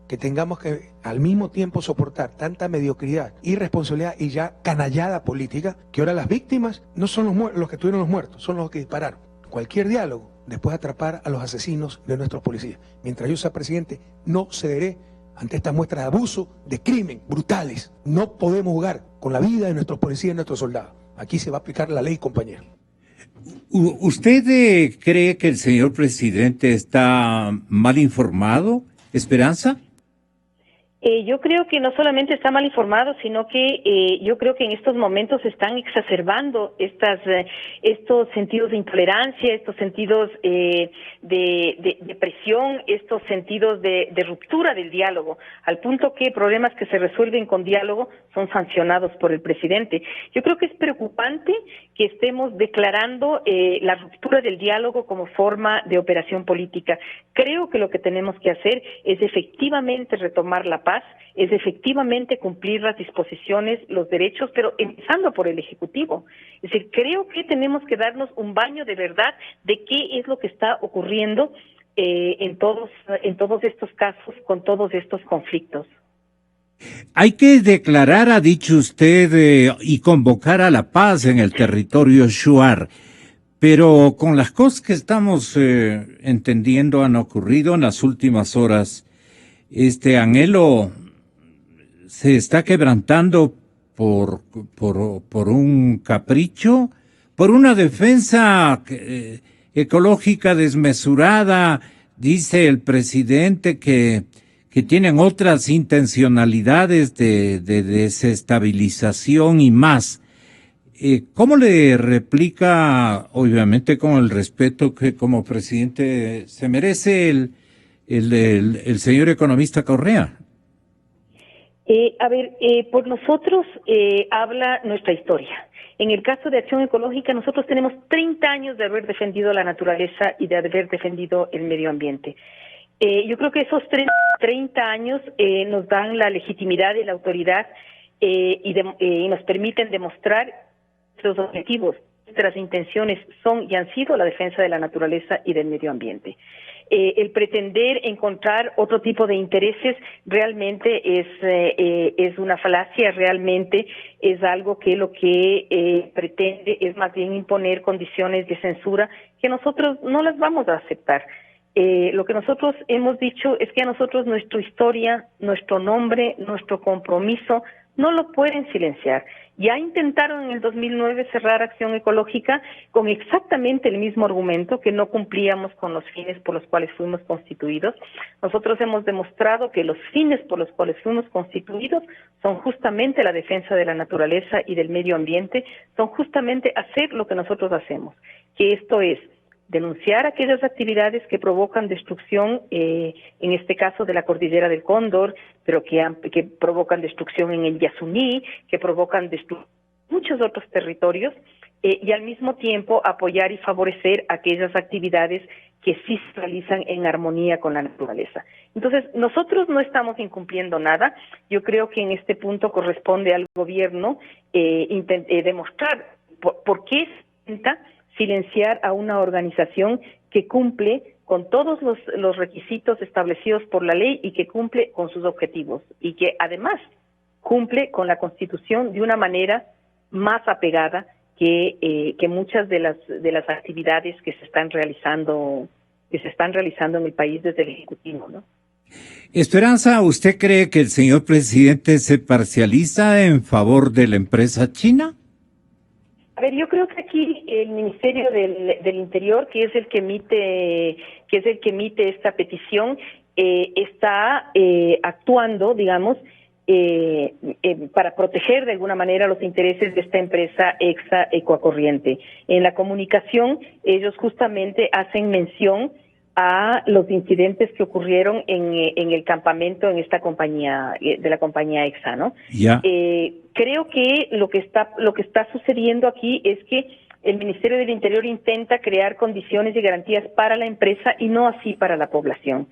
que tengamos que al mismo tiempo soportar tanta mediocridad, irresponsabilidad y ya canallada política, que ahora las víctimas no son los que tuvieron los muertos, son los que dispararon. Cualquier diálogo después de atrapar a los asesinos de nuestros policías. Mientras yo sea presidente, no cederé ante estas muestras de abuso, de crimen, brutales. No podemos jugar con la vida de nuestros policías y nuestros soldados. Aquí se va a aplicar la ley, compañero. ¿Usted cree que el señor presidente está mal informado, Esperanza? Yo creo que no solamente está mal informado, sino que yo creo que en estos momentos se están exacerbando estos sentidos de intolerancia, estos sentidos de presión, estos sentidos de ruptura del diálogo, al punto que problemas que se resuelven con diálogo son sancionados por el presidente. Yo creo que es preocupante que estemos declarando la ruptura del diálogo como forma de operación política. Creo que lo que tenemos que hacer es efectivamente retomar la paz, es efectivamente cumplir las disposiciones, los derechos, pero empezando por el Ejecutivo. Es decir, creo que tenemos que darnos un baño de verdad de qué es lo que está ocurriendo en todos estos casos, con todos estos conflictos. Hay que declarar, ha dicho usted, y convocar a la paz en el territorio Shuar. Pero con las cosas que estamos entendiendo han ocurrido en las últimas horas, este anhelo se está quebrantando por un capricho, por una defensa ecológica desmesurada. Dice el presidente que tienen otras intencionalidades de desestabilización y más. ¿Cómo le replica, obviamente con el respeto que como presidente se merece el señor economista Correa? Por nosotros habla nuestra historia. En el caso de Acción Ecológica, nosotros tenemos 30 años de haber defendido la naturaleza y de haber defendido el medio ambiente. Yo creo que esos 30 años nos dan la legitimidad y la autoridad y nos permiten demostrar nuestros objetivos, nuestras intenciones son y han sido la defensa de la naturaleza y del medio ambiente. El pretender encontrar otro tipo de intereses realmente es una falacia, realmente es algo que lo que pretende es más bien imponer condiciones de censura que nosotros no las vamos a aceptar. Lo que nosotros hemos dicho es que a nosotros nuestra historia, nuestro nombre, nuestro compromiso no lo pueden silenciar. Ya intentaron en el 2009 cerrar Acción Ecológica con exactamente el mismo argumento, que no cumplíamos con los fines por los cuales fuimos constituidos. Nosotros hemos demostrado que los fines por los cuales fuimos constituidos son justamente la defensa de la naturaleza y del medio ambiente, son justamente hacer lo que nosotros hacemos, que esto es denunciar aquellas actividades que provocan destrucción, en este caso de la cordillera del Cóndor, pero que provocan destrucción en el Yasuní, que provocan destrucción en muchos otros territorios, y al mismo tiempo apoyar y favorecer aquellas actividades que sí se realizan en armonía con la naturaleza. Entonces, nosotros no estamos incumpliendo nada. Yo creo que en este punto corresponde al gobierno demostrar por qué se intenta silenciar a una organización que cumple con todos los requisitos establecidos por la ley y que cumple con sus objetivos y que además cumple con la Constitución de una manera más apegada que muchas de las actividades que se están realizando en el país desde el Ejecutivo, ¿no? Esperanza, ¿usted cree que el señor presidente se parcializa en favor de la empresa china? A ver, yo creo que aquí el Ministerio del Interior, que es el que emite esta petición, está actuando, digamos, para proteger de alguna manera los intereses de esta empresa Exa Ecoacorriente. En la comunicación, ellos justamente hacen mención a los incidentes que ocurrieron en el campamento en esta compañía, de la compañía Exa, ¿no? Ya. Creo que lo que está sucediendo aquí es que el Ministerio del Interior intenta crear condiciones y garantías para la empresa y no así para la población.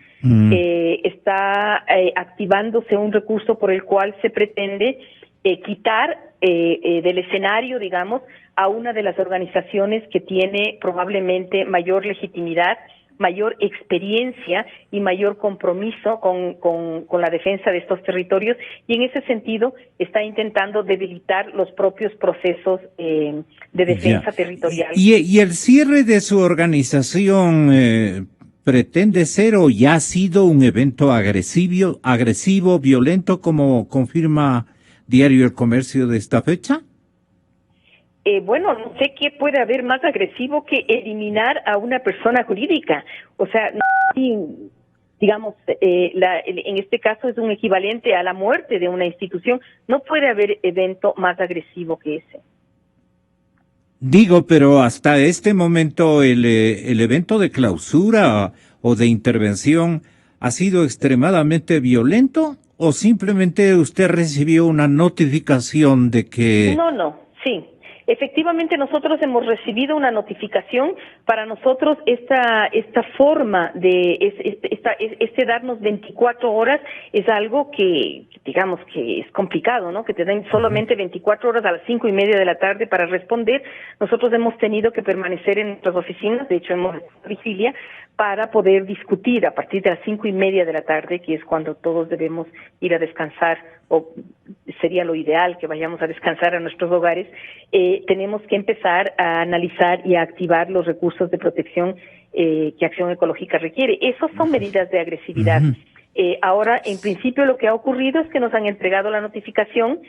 Está activándose un recurso por el cual se pretende quitar del escenario, digamos, a una de las organizaciones que tiene probablemente mayor legitimidad, mayor experiencia y mayor compromiso con la defensa de estos territorios, y en ese sentido está intentando debilitar los propios procesos de defensa territorial. ¿Y el cierre de su organización pretende ser o ya ha sido un evento agresivo, violento, como confirma Diario El Comercio de esta fecha? Bueno, no sé qué puede haber más agresivo que eliminar a una persona jurídica. O sea, digamos, en este caso es un equivalente a la muerte de una institución. No puede haber evento más agresivo que ese. Digo, pero hasta este momento el evento de clausura o de intervención ha sido extremadamente violento, ¿o simplemente usted recibió una notificación de que... No, sí. Efectivamente, nosotros hemos recibido una notificación. Para nosotros esta forma de darnos 24 horas es algo que, digamos, que es complicado, ¿no? Que te den solamente 24 horas a las 5:30 de la tarde para responder. Nosotros hemos tenido que permanecer en nuestras oficinas, de hecho hemos estado en vigilia, para poder discutir a partir de las 5:30 de la tarde, que es cuando todos debemos ir a descansar, o sería lo ideal que vayamos a descansar a nuestros hogares. Tenemos que empezar a analizar y a activar los recursos de protección que Acción Ecológica requiere. Esas son medidas de agresividad. Ahora, en principio, lo que ha ocurrido es que nos han entregado la notificación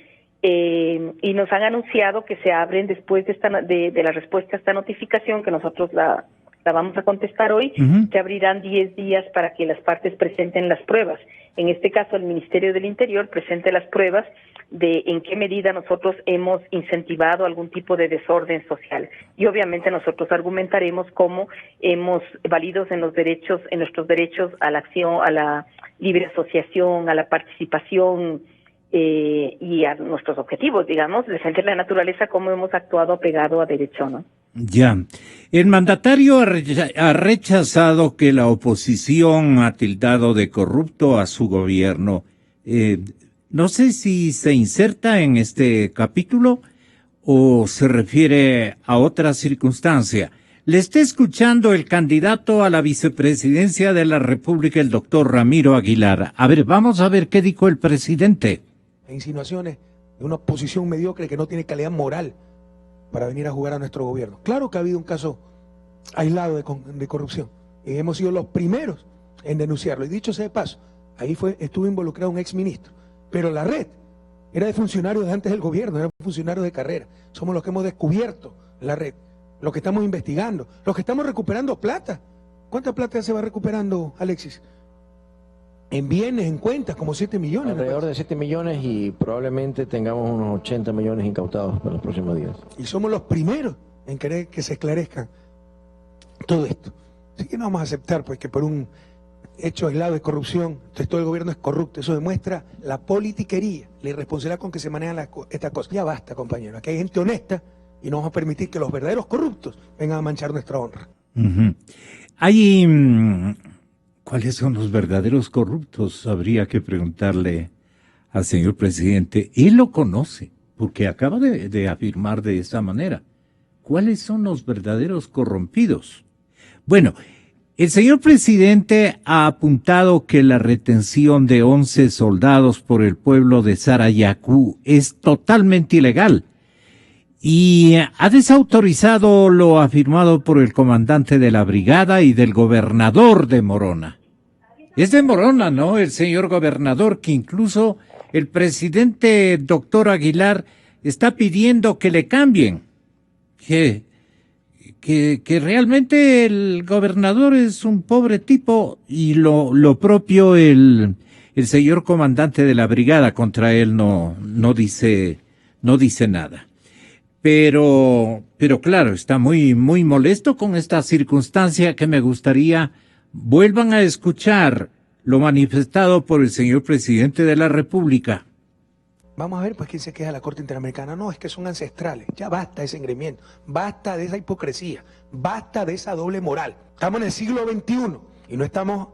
y nos han anunciado que se abren después de la respuesta a esta notificación, que nosotros la vamos a contestar hoy, se abrirán 10 días para que las partes presenten las pruebas. En este caso, el Ministerio del Interior presente las pruebas de en qué medida nosotros hemos incentivado algún tipo de desorden social. Y obviamente nosotros argumentaremos cómo hemos validos en nuestros derechos a la acción, a la libre asociación, a la participación, y a nuestros objetivos, digamos, defender la naturaleza, cómo hemos actuado apegado a derecho, ¿no? Ya. El mandatario ha rechazado que la oposición ha tildado de corrupto a su gobierno. No sé si se inserta en este capítulo o se refiere a otra circunstancia. Le está escuchando el candidato a la vicepresidencia de la República, el doctor Ramiro Aguilar. A ver, vamos a ver qué dijo el presidente. Insinuaciones de una oposición mediocre que no tiene calidad moral para venir a jugar a nuestro gobierno. Claro que ha habido un caso aislado de corrupción y hemos sido los primeros en denunciarlo. Y dicho sea de paso, ahí estuvo involucrado un exministro, pero la red era de funcionarios de antes del gobierno, eran funcionarios de carrera. Somos los que hemos descubierto la red, los que estamos investigando, los que estamos recuperando plata. ¿Cuánta plata se va recuperando, Alexis? En bienes, en cuentas, como 7 millones. Alrededor de 7 millones y probablemente tengamos unos 80 millones incautados para los próximos días. Y somos los primeros en querer que se esclarezca todo esto. Así que no vamos a aceptar pues que por un hecho aislado de corrupción, entonces todo el gobierno es corrupto. Eso demuestra la politiquería, la irresponsabilidad con que se manejan estas cosas. Ya basta, compañero. Aquí hay gente honesta y no vamos a permitir que los verdaderos corruptos vengan a manchar nuestra honra. ¿Cuáles son los verdaderos corruptos? Habría que preguntarle al señor presidente. Él lo conoce, porque acaba de afirmar de esa manera. ¿Cuáles son los verdaderos corrompidos? Bueno, el señor presidente ha apuntado que la retención de 11 soldados por el pueblo de Sarayacú es totalmente ilegal y ha desautorizado lo afirmado por el comandante de la brigada y del gobernador de Morona. Es de Morona, ¿no? El señor gobernador, que incluso el presidente doctor Aguilar está pidiendo que le cambien, que realmente el gobernador es un pobre tipo y lo propio el señor comandante de la brigada contra él no dice nada. Pero claro, está muy molesto con esta circunstancia que me gustaría vuelvan a escuchar lo manifestado por el señor presidente de la República. Vamos a ver, pues, quién se queja de la Corte Interamericana. No, es que son ancestrales. Ya basta de ese engreimiento. Basta de esa hipocresía. Basta de esa doble moral. Estamos en el siglo XXI y no estamos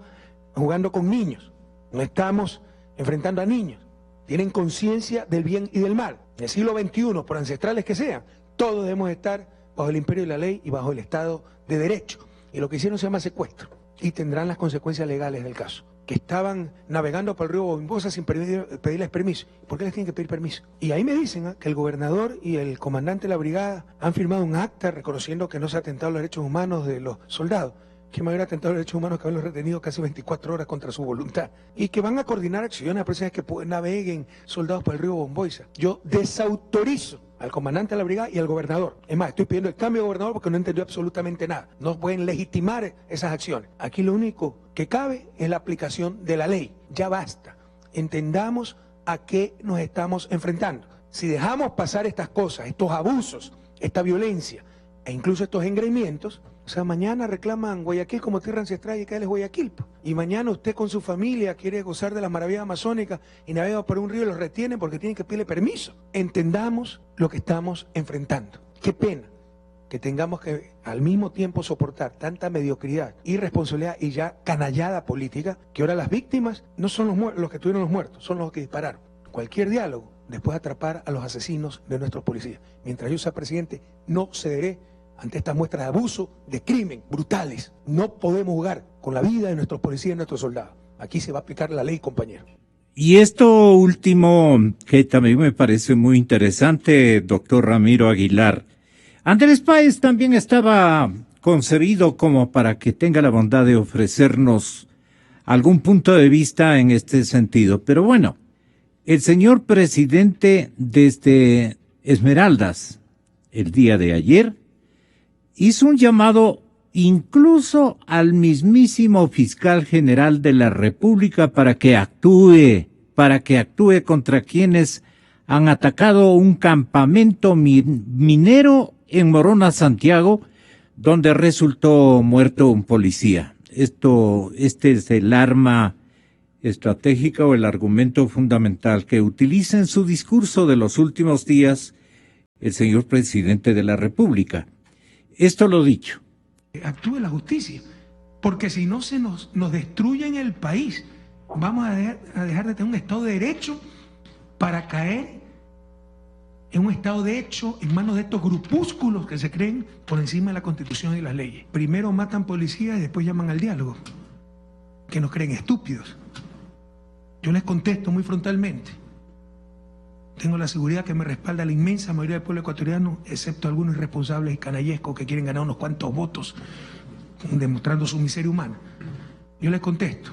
jugando con niños. No estamos enfrentando a niños. Tienen conciencia del bien y del mal. En el siglo XXI, por ancestrales que sean, todos debemos estar bajo el imperio de la ley y bajo el Estado de Derecho. Y lo que hicieron se llama secuestro. Y tendrán las consecuencias legales del caso. Que estaban navegando por el río Bimbosa sin pedirles permiso. ¿Por qué les tienen que pedir permiso? Y ahí me dicen que el gobernador y el comandante de la brigada han firmado un acta reconociendo que no se ha atentado a los derechos humanos de los soldados. Que mayor atentado a los derechos humanos que haberlos retenido casi 24 horas contra su voluntad. Y que van a coordinar acciones a personas que naveguen soldados por el río Bomboiza. Yo desautorizo al comandante de la brigada y al gobernador. Es más, estoy pidiendo el cambio de gobernador porque no entendió absolutamente nada. No pueden legitimar esas acciones. Aquí lo único que cabe es la aplicación de la ley. Ya basta. Entendamos a qué nos estamos enfrentando. Si dejamos pasar estas cosas, estos abusos, esta violencia e incluso estos engreimientos, o sea, mañana reclaman Guayaquil como tierra ancestral y acá es Guayaquil. Y mañana usted con su familia quiere gozar de las maravillas amazónicas y navega por un río y los retienen porque tienen que pedirle permiso. Entendamos lo que estamos enfrentando. Qué pena que tengamos que al mismo tiempo soportar tanta mediocridad, irresponsabilidad y ya canallada política, que ahora las víctimas no son los que tuvieron los muertos, son los que dispararon. Cualquier diálogo después de atrapar a los asesinos de nuestros policías. Mientras yo sea presidente, no cederé ante estas muestras de abuso, de crimen, brutales. No podemos jugar con la vida de nuestros policías y nuestros soldados. Aquí se va a aplicar la ley, compañero. Y esto último, que también me parece muy interesante, doctor Ramiro Aguilar. Andrés Páez también estaba concebido como para que tenga la bondad de ofrecernos algún punto de vista en este sentido. Pero bueno, El señor presidente desde Esmeraldas, el día de ayer, hizo un llamado incluso al mismísimo fiscal general de la República para que actúe contra quienes han atacado un campamento minero en Morona, Santiago, donde resultó muerto un policía. Este es el arma estratégica o el argumento fundamental que utiliza en su discurso de los últimos días el señor presidente de la República. Esto lo dicho. Actúe la justicia, porque si no nos destruyen el país, vamos a dejar de tener un Estado de Derecho para caer en un Estado de Hecho en manos de estos grupúsculos que se creen por encima de la Constitución y las leyes. Primero matan policías y después llaman al diálogo, que nos creen estúpidos. Yo les contesto muy frontalmente. Tengo la seguridad que me respalda la inmensa mayoría del pueblo ecuatoriano, excepto algunos irresponsables y canallescos que quieren ganar unos cuantos votos demostrando su miseria humana. Yo les contesto.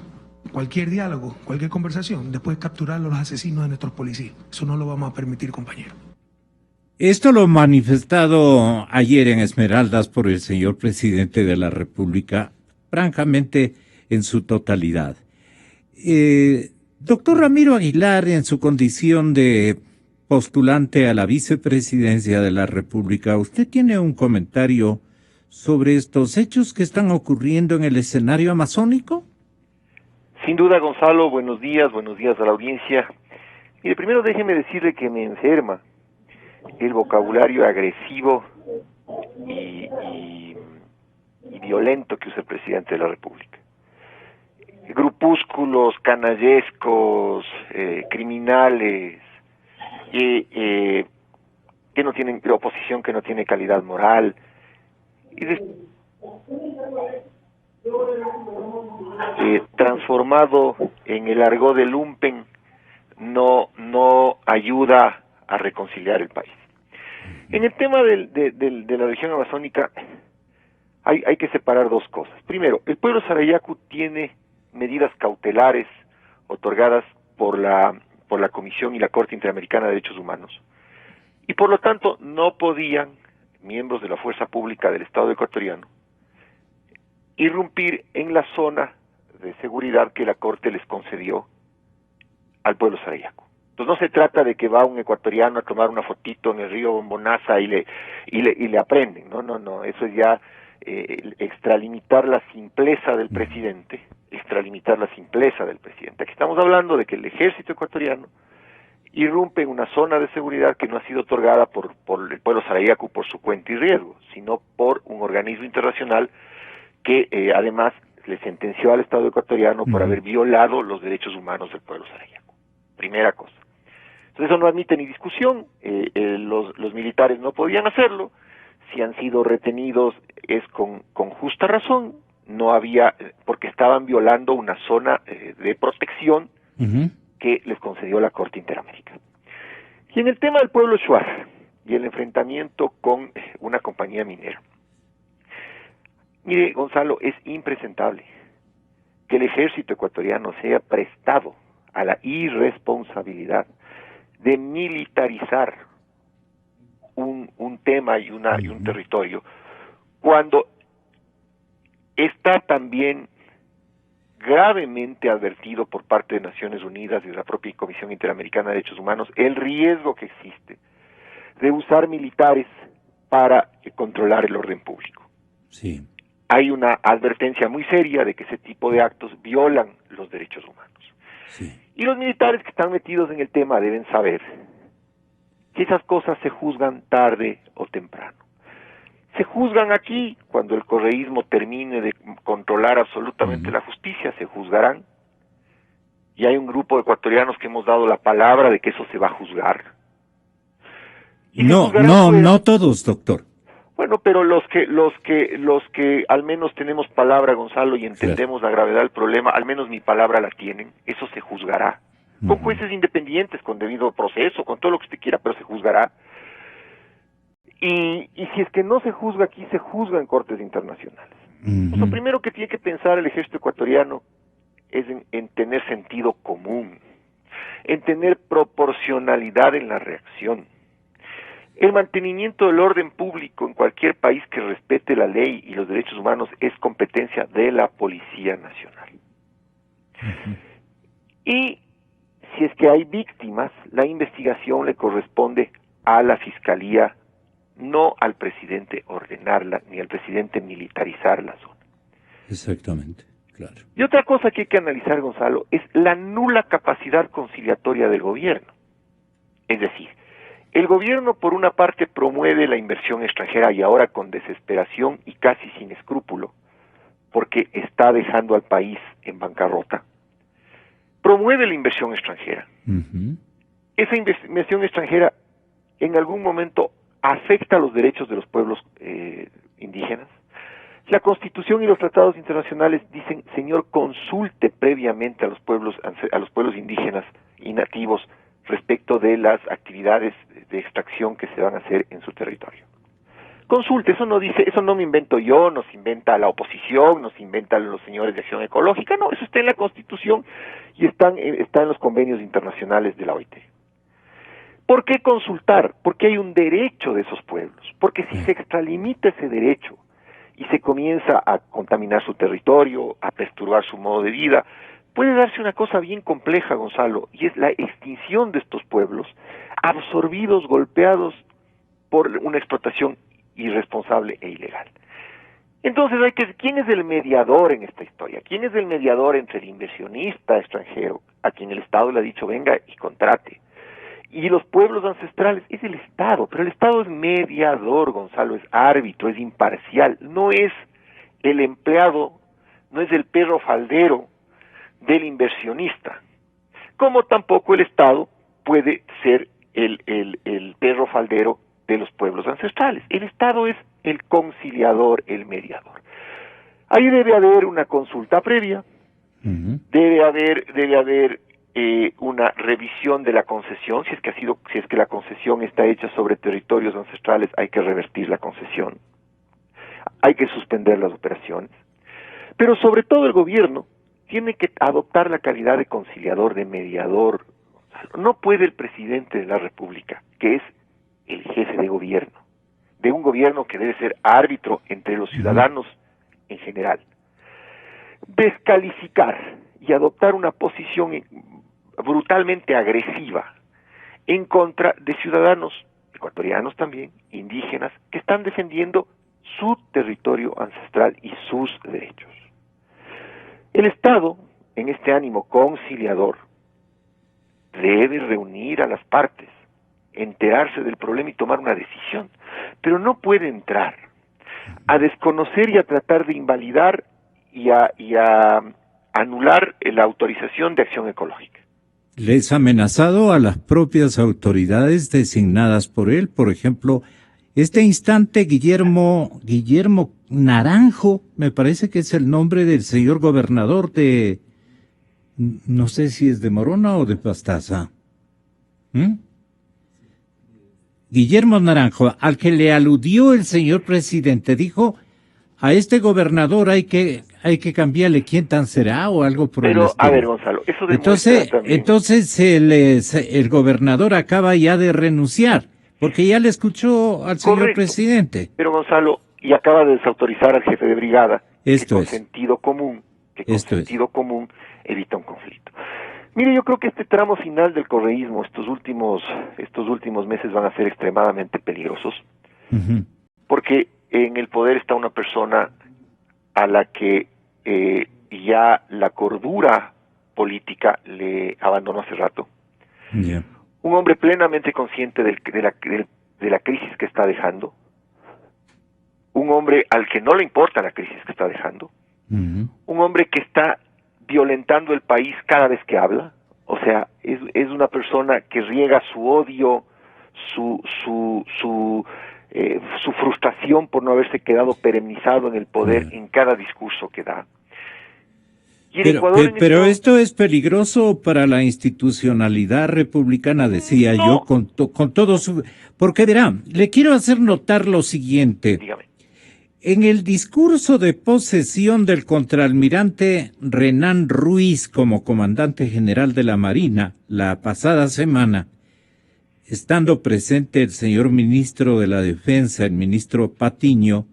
Cualquier diálogo, cualquier conversación, después de capturar a los asesinos de nuestros policías. Eso no lo vamos a permitir, compañero. Esto lo manifestado ayer en Esmeraldas por el señor presidente de la República, francamente en su totalidad. Doctor Ramiro Aguilar, en su condición de postulante a la vicepresidencia de la República, ¿usted tiene un comentario sobre estos hechos que están ocurriendo en el escenario amazónico? Sin duda, Gonzalo, buenos días a la audiencia. Mire, primero déjeme decirle que me enferma el vocabulario agresivo y violento que usa el presidente de la República. Grupúsculos canallescos, criminales, que no tienen oposición, que no tiene calidad moral, y transformado en el argot de lumpen, no ayuda a reconciliar el país. En el tema de la región amazónica hay que separar dos cosas. Primero, el pueblo sarayaku tiene medidas cautelares otorgadas por la Comisión y la Corte Interamericana de Derechos Humanos, y por lo tanto no podían miembros de la fuerza pública del Estado ecuatoriano irrumpir en la zona de seguridad que la Corte les concedió al pueblo sarayaku. Entonces no se trata de que va un ecuatoriano a tomar una fotito en el río Bombonaza y le aprenden. No, eso es ya extralimitar la simpleza del presidente, Aquí estamos hablando de que el ejército ecuatoriano irrumpe en una zona de seguridad que no ha sido otorgada por el pueblo sarayaku por su cuenta y riesgo, sino por un organismo internacional que además le sentenció al Estado ecuatoriano por haber violado los derechos humanos del pueblo sarayaku. Primera cosa. Entonces eso no admite ni discusión, los militares no podían hacerlo, si han sido retenidos es con justa razón, no había, porque estaban violando una zona de protección que les concedió la Corte Interamericana. Y en el tema del pueblo shuar y el enfrentamiento con una compañía minera, mire, Gonzalo, es impresentable que el ejército ecuatoriano se haya prestado a la irresponsabilidad de militarizar un tema y un territorio, cuando está también gravemente advertido por parte de Naciones Unidas y de la propia Comisión Interamericana de Derechos Humanos el riesgo que existe de usar militares para controlar el orden público. Sí. Hay una advertencia muy seria de que ese tipo de actos violan los derechos humanos. Sí. Y los militares que están metidos en el tema deben saber que esas cosas se juzgan tarde o temprano. Se juzgan aquí cuando el correísmo termine de controlar absolutamente la justicia, se juzgarán. Y hay un grupo de ecuatorianos que hemos dado la palabra de que eso se va a juzgar. Y no todos, doctor. Bueno, pero los que al menos tenemos palabra, Gonzalo, y entendemos la gravedad del problema, al menos mi palabra la tienen, eso se juzgará. Con jueces independientes, con debido proceso, con todo lo que usted quiera, pero se juzgará. Y si es que no se juzga aquí, se juzga en cortes internacionales. Pues lo primero que tiene que pensar el ejército ecuatoriano es en tener sentido común. en tener proporcionalidad en la reacción. El mantenimiento del orden público en cualquier país que respete la ley y los derechos humanos es competencia de la Policía Nacional. Y si es que hay víctimas, la investigación le corresponde a la Fiscalía, no al presidente ordenarla, ni al presidente militarizar la zona. Exactamente, claro. Y otra cosa que hay que analizar, Gonzalo, es la nula capacidad conciliatoria del gobierno. Es decir, el gobierno por una parte promueve la inversión extranjera y ahora con desesperación y casi sin escrúpulo, porque está dejando al país en bancarrota. Promueve la inversión extranjera. Esa inversión extranjera en algún momento afecta los derechos de los pueblos indígenas. La Constitución y los tratados internacionales dicen, señor, consulte previamente a los pueblos indígenas y nativos respecto de las actividades de extracción que se van a hacer en su territorio. Consulte, eso no me invento yo, nos inventa la oposición, nos inventan los señores de Acción Ecológica, no, eso está en la Constitución y está en los convenios internacionales de la OIT. ¿Por qué consultar? Porque hay un derecho de esos pueblos, porque si se extralimita ese derecho y se comienza a contaminar su territorio, a perturbar su modo de vida, puede darse una cosa bien compleja, Gonzalo, y es la extinción de estos pueblos, absorbidos, golpeados por una explotación irresponsable e ilegal. Entonces ¿quién es el mediador en esta historia? ¿Quién es el mediador entre el inversionista extranjero, a quien el Estado le ha dicho venga y contrate, y los pueblos ancestrales? Es el Estado, pero el Estado es mediador, Gonzalo, es árbitro, es imparcial, no es el empleado, no es el perro faldero del inversionista, como tampoco el Estado puede ser el perro faldero de los pueblos ancestrales. El Estado es el conciliador, el mediador. Ahí debe haber una consulta previa, debe haber una revisión de la concesión, si es que la concesión está hecha sobre territorios ancestrales, hay que revertir la concesión, hay que suspender las operaciones, pero sobre todo el gobierno tiene que adoptar la calidad de conciliador, de mediador. No puede el presidente de la República, que es el jefe de gobierno, de un gobierno que debe ser árbitro entre los ciudadanos en general, descalificar y adoptar una posición brutalmente agresiva en contra de ciudadanos ecuatorianos también, indígenas, que están defendiendo su territorio ancestral y sus derechos. El Estado, en este ánimo conciliador, debe reunir a las partes, enterarse del problema y tomar una decisión, pero no puede entrar a desconocer y a tratar de invalidar y a anular la autorización de acción ecológica. ¿Les ha amenazado a las propias autoridades designadas por él? Por ejemplo, este instante Guillermo Naranjo, me parece que es el nombre del señor gobernador de, no sé si es de Morona o de Pastaza. Guillermo Naranjo, al que le aludió el señor presidente, dijo, a este gobernador hay que cambiarle quién tan será o algo por el estilo. Pero, a ver, Gonzalo, eso demuestra entonces el gobernador acaba ya de renunciar, porque ya le escuchó al señor presidente. Pero, Gonzalo, y acaba de desautorizar al jefe de brigada, sentido común evita un conflicto. Mire, yo creo que este tramo final del correísmo, estos últimos meses van a ser extremadamente peligrosos, porque en el poder está una persona a la que ya la cordura política le abandonó hace rato. Yeah. Un hombre plenamente consciente de la crisis que está dejando, un hombre al que no le importa la crisis que está dejando, un hombre que está violentando el país cada vez que habla, o sea, es una persona que riega su odio, su frustración por no haberse quedado perennizado en el poder en cada discurso que da. Pero esto es peligroso para la institucionalidad republicana, decía yo, con todo su... Porque verá, le quiero hacer notar lo siguiente. Dígame. En el discurso de posesión del contraalmirante Renan Ruiz como comandante general de la Marina la pasada semana, estando presente el señor ministro de la Defensa, el ministro Patiño,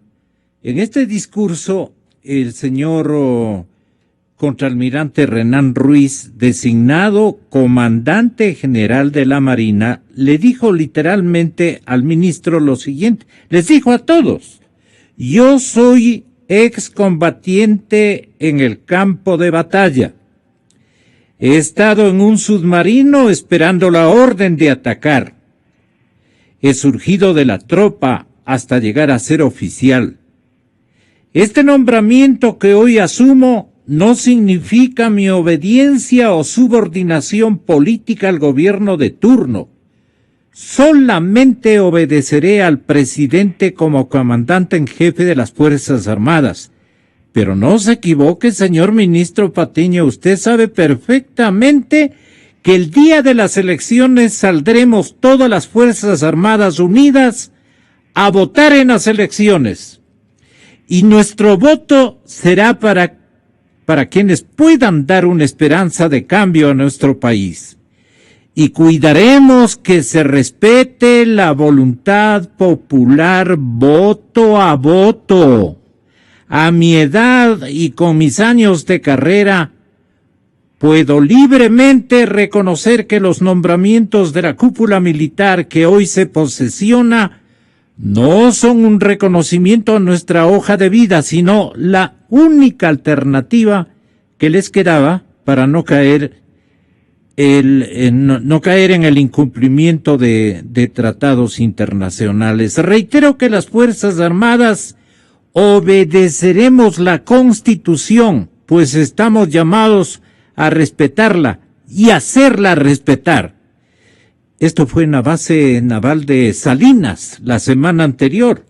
en este discurso el señor contraalmirante Renan Ruiz, designado comandante general de la Marina, le dijo literalmente al ministro lo siguiente, les dijo a todos: yo soy excombatiente en el campo de batalla. He estado en un submarino esperando la orden de atacar. He surgido de la tropa hasta llegar a ser oficial. Este nombramiento que hoy asumo no significa mi obediencia o subordinación política al gobierno de turno. Solamente obedeceré al presidente como comandante en jefe de las Fuerzas Armadas. Pero no se equivoque, señor ministro Patiño, usted sabe perfectamente que el día de las elecciones saldremos todas las Fuerzas Armadas unidas a votar en las elecciones. Y nuestro voto será para quienes puedan dar una esperanza de cambio a nuestro país. Y cuidaremos que se respete la voluntad popular voto a voto. A mi edad y con mis años de carrera, puedo libremente reconocer que los nombramientos de la cúpula militar que hoy se posesiona no son un reconocimiento a nuestra hoja de vida, sino la única alternativa que les quedaba para no caer en el incumplimiento de tratados internacionales. Reitero que las Fuerzas Armadas obedeceremos la Constitución, pues estamos llamados a respetarla y hacerla respetar. Esto fue en la base naval de Salinas la semana anterior.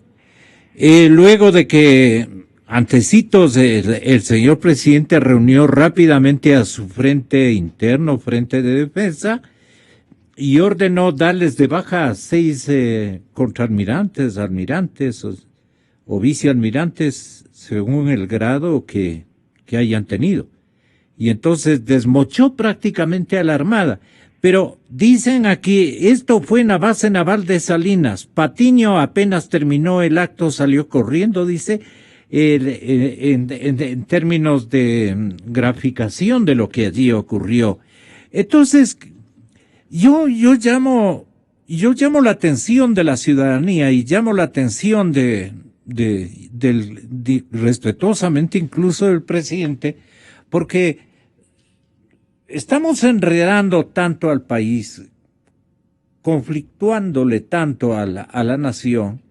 Luego de que antecitos el señor presidente reunió rápidamente a su frente interno, frente de defensa, y ordenó darles de baja a 6 contraalmirantes, almirantes o vicealmirantes, según el grado que hayan tenido. Y entonces desmochó prácticamente a la Armada. Pero dicen aquí, esto fue en la base naval de Salinas. Patiño apenas terminó el acto, salió corriendo, dice, en términos de graficación de lo que allí ocurrió. Entonces, yo llamo la atención de la ciudadanía y llamo la atención respetuosamente incluso del presidente, porque estamos enredando tanto al país, conflictuándole tanto a la nación,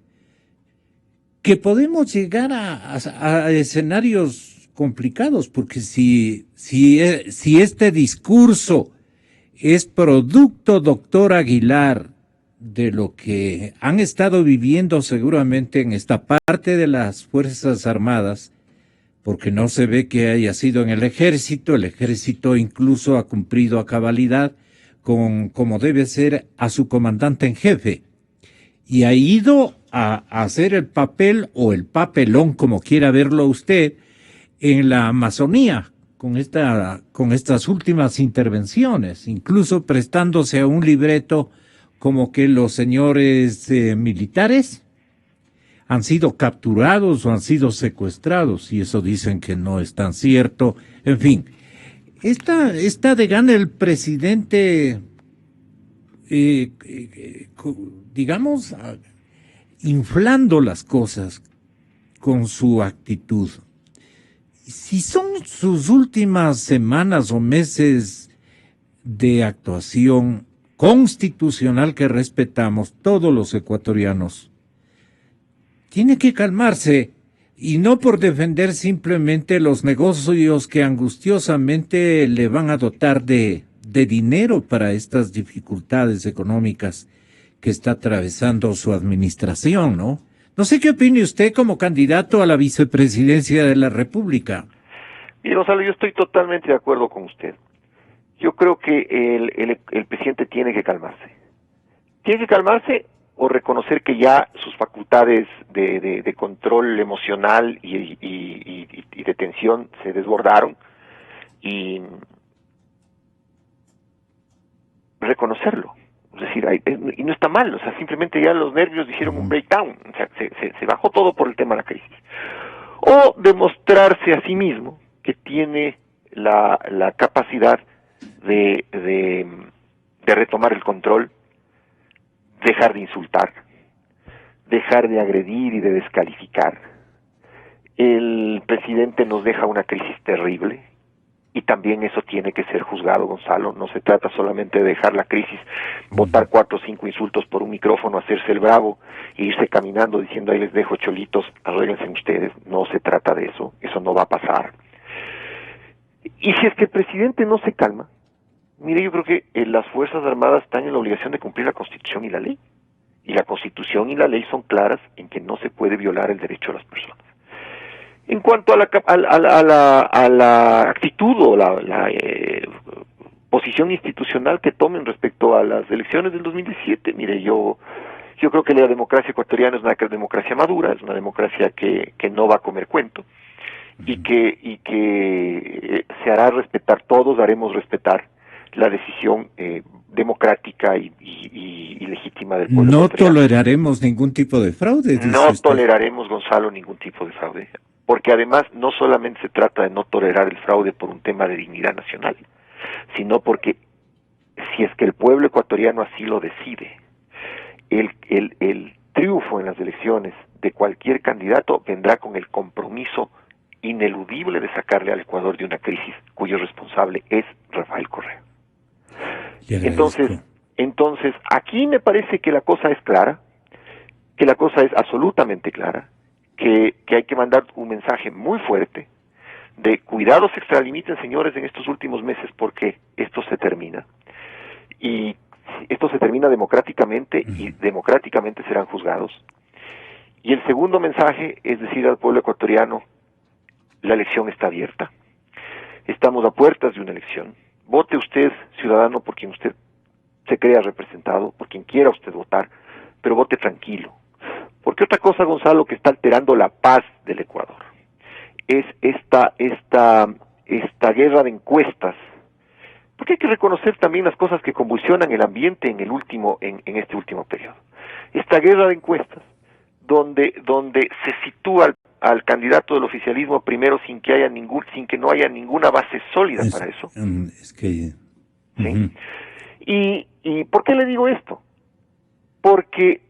que podemos llegar a escenarios complicados, porque si este discurso es producto, doctor Aguilar, de lo que han estado viviendo seguramente en esta parte de las Fuerzas Armadas, porque no se ve que haya sido en el ejército incluso ha cumplido a cabalidad como debe ser a su comandante en jefe, y ha ido a hacer el papel o el papelón, como quiera verlo usted, en la Amazonía, con estas últimas intervenciones, incluso prestándose a un libreto como que los señores militares han sido capturados o han sido secuestrados, y eso dicen que no es tan cierto. En fin, esta de gana el presidente, digamos, inflando las cosas con su actitud. Si son sus últimas semanas o meses de actuación constitucional que respetamos todos los ecuatorianos, tiene que calmarse, y no por defender simplemente los negocios que angustiosamente le van a dotar de dinero para estas dificultades económicas que está atravesando su administración, ¿no? No sé qué opine usted como candidato a la vicepresidencia de la República. Mire, Gonzalo, yo estoy totalmente de acuerdo con usted. Yo creo que el presidente tiene que calmarse. Tiene que calmarse o reconocer que ya sus facultades de control emocional y de tensión se desbordaron, y reconocerlo. Es decir, y no está mal, o sea, simplemente ya los nervios hicieron un breakdown, o sea, se bajó todo por el tema de la crisis. O demostrarse a sí mismo que tiene la capacidad de retomar el control, dejar de insultar, dejar de agredir y de descalificar. El presidente nos deja una crisis terrible, y también eso tiene que ser juzgado, Gonzalo. No se trata solamente de dejar la crisis, botar 4 o 5 insultos por un micrófono, hacerse el bravo e irse caminando diciendo ahí les dejo cholitos, arréglense ustedes. No se trata de eso, eso no va a pasar. Y si es que el presidente no se calma, mire, yo creo que las Fuerzas Armadas están en la obligación de cumplir la Constitución y la ley. Y la Constitución y la ley son claras en que no se puede violar el derecho de las personas. En cuanto a la actitud o la posición institucional que tomen respecto a las elecciones del 2017, mire, yo creo que la democracia ecuatoriana es una democracia madura, es una democracia que no va a comer cuento, y que se hará respetar, todos haremos respetar la decisión democrática y legítima del pueblo. No toleraremos ningún tipo de fraude. No toleraremos, Gonzalo, ningún tipo de fraude. Porque además no solamente se trata de no tolerar el fraude por un tema de dignidad nacional, sino porque si es que el pueblo ecuatoriano así lo decide, el triunfo en las elecciones de cualquier candidato vendrá con el compromiso ineludible de sacarle al Ecuador de una crisis cuyo responsable es Rafael Correa. Entonces, aquí me parece que la cosa es clara, que la cosa es absolutamente clara, que hay que mandar un mensaje muy fuerte de cuidado, se extralimiten, señores, en estos últimos meses, porque esto se termina. Y esto se termina democráticamente, y democráticamente serán juzgados. Y el segundo mensaje es decir al pueblo ecuatoriano, la elección está abierta. Estamos a puertas de una elección. Vote usted, ciudadano, por quien usted se crea representado, por quien quiera usted votar, pero vote tranquilo. Porque otra cosa, Gonzalo, que está alterando la paz del Ecuador es esta guerra de encuestas. Porque hay que reconocer también las cosas que convulsionan el ambiente en este último periodo. Esta guerra de encuestas, donde se sitúa al candidato del oficialismo primero sin que no haya ninguna base sólida para eso. ¿Sí? ¿Y por qué le digo esto? Porque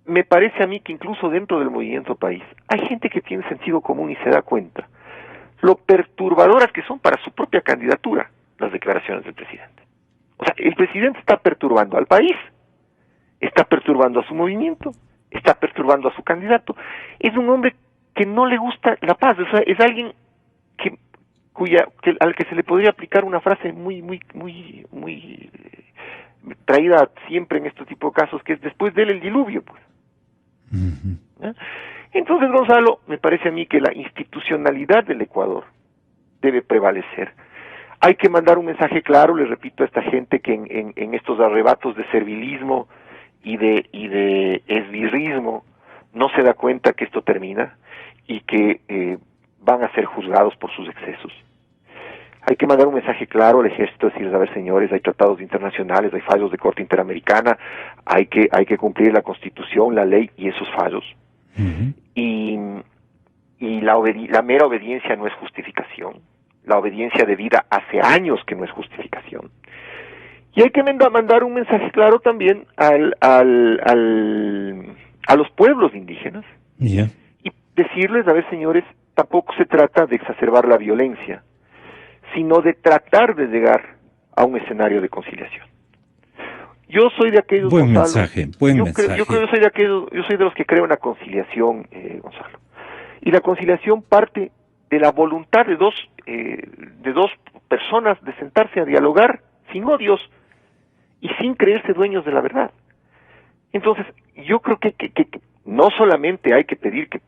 me parece a mí que incluso dentro del movimiento país hay gente que tiene sentido común y se da cuenta lo perturbadoras que son para su propia candidatura las declaraciones del presidente. O sea, el presidente está perturbando al país, está perturbando a su movimiento, está perturbando a su candidato. Es un hombre que no le gusta la paz, o sea, es alguien al que se le podría aplicar una frase muy traída siempre en este tipo de casos, que es después de él el diluvio, pues. ¿Eh? Entonces, Gonzalo, me parece a mí que la institucionalidad del Ecuador debe prevalecer. Hay que mandar un mensaje claro, le repito a esta gente que en estos arrebatos de servilismo y de esbirrismo no se da cuenta que esto termina y que van a ser juzgados por sus excesos. Hay que mandar un mensaje claro al ejército, decirles, a ver, señores, hay tratados internacionales, hay fallos de corte interamericana, hay que cumplir la Constitución, la ley y esos fallos. Y la mera obediencia no es justificación. La obediencia debida hace años que no es justificación. Y hay que mandar un mensaje claro también a los pueblos indígenas. Y decirles, a ver, señores, tampoco se trata de exacerbar la violencia, sino de tratar de llegar a un escenario de conciliación. Yo soy de aquellos, buen Gonzalo, mensaje. Yo soy de los que creo en la conciliación, Gonzalo. Y la conciliación parte de la voluntad de dos personas de sentarse a dialogar sin odios y sin creerse dueños de la verdad. Entonces, yo creo que no solamente hay que pedir que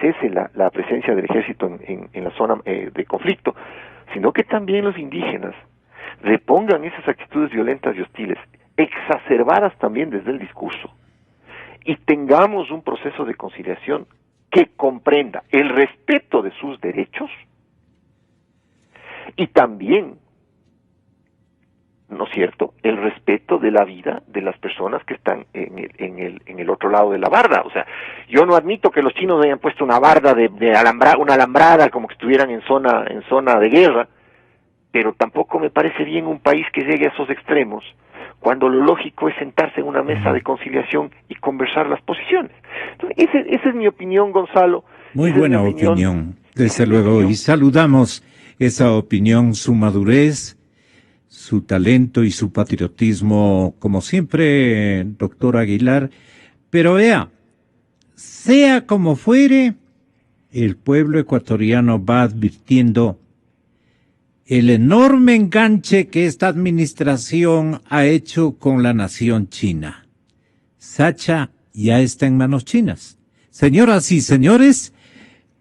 cese la presencia del ejército en la zona de conflicto, sino que también los indígenas repongan esas actitudes violentas y hostiles exacerbadas también desde el discurso, y tengamos un proceso de conciliación que comprenda el respeto de sus derechos y también, ¿no es cierto?, el respeto de la vida de las personas que están en el otro lado de la barda. O sea, yo no admito que los chinos hayan puesto una barda una alambrada como que estuvieran en zona de guerra, pero tampoco me parece bien un país que llegue a esos extremos, cuando lo lógico es sentarse en una mesa de conciliación y conversar las posiciones. Entonces, esa es mi opinión, Gonzalo. Muy buena opinión, desde luego, y saludamos esa opinión, su madurez, su talento y su patriotismo, como siempre, doctor Aguilar. Pero vea, sea como fuere, el pueblo ecuatoriano va advirtiendo el enorme enganche que esta administración ha hecho con la nación china. Sacha ya está en manos chinas. Señoras y señores,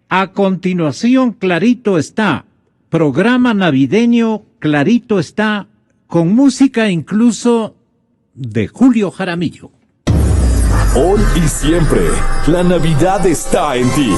a continuación, Clarito está, programa navideño, Clarito está, con música incluso de Julio Jaramillo. Hoy y siempre, la Navidad está en ti.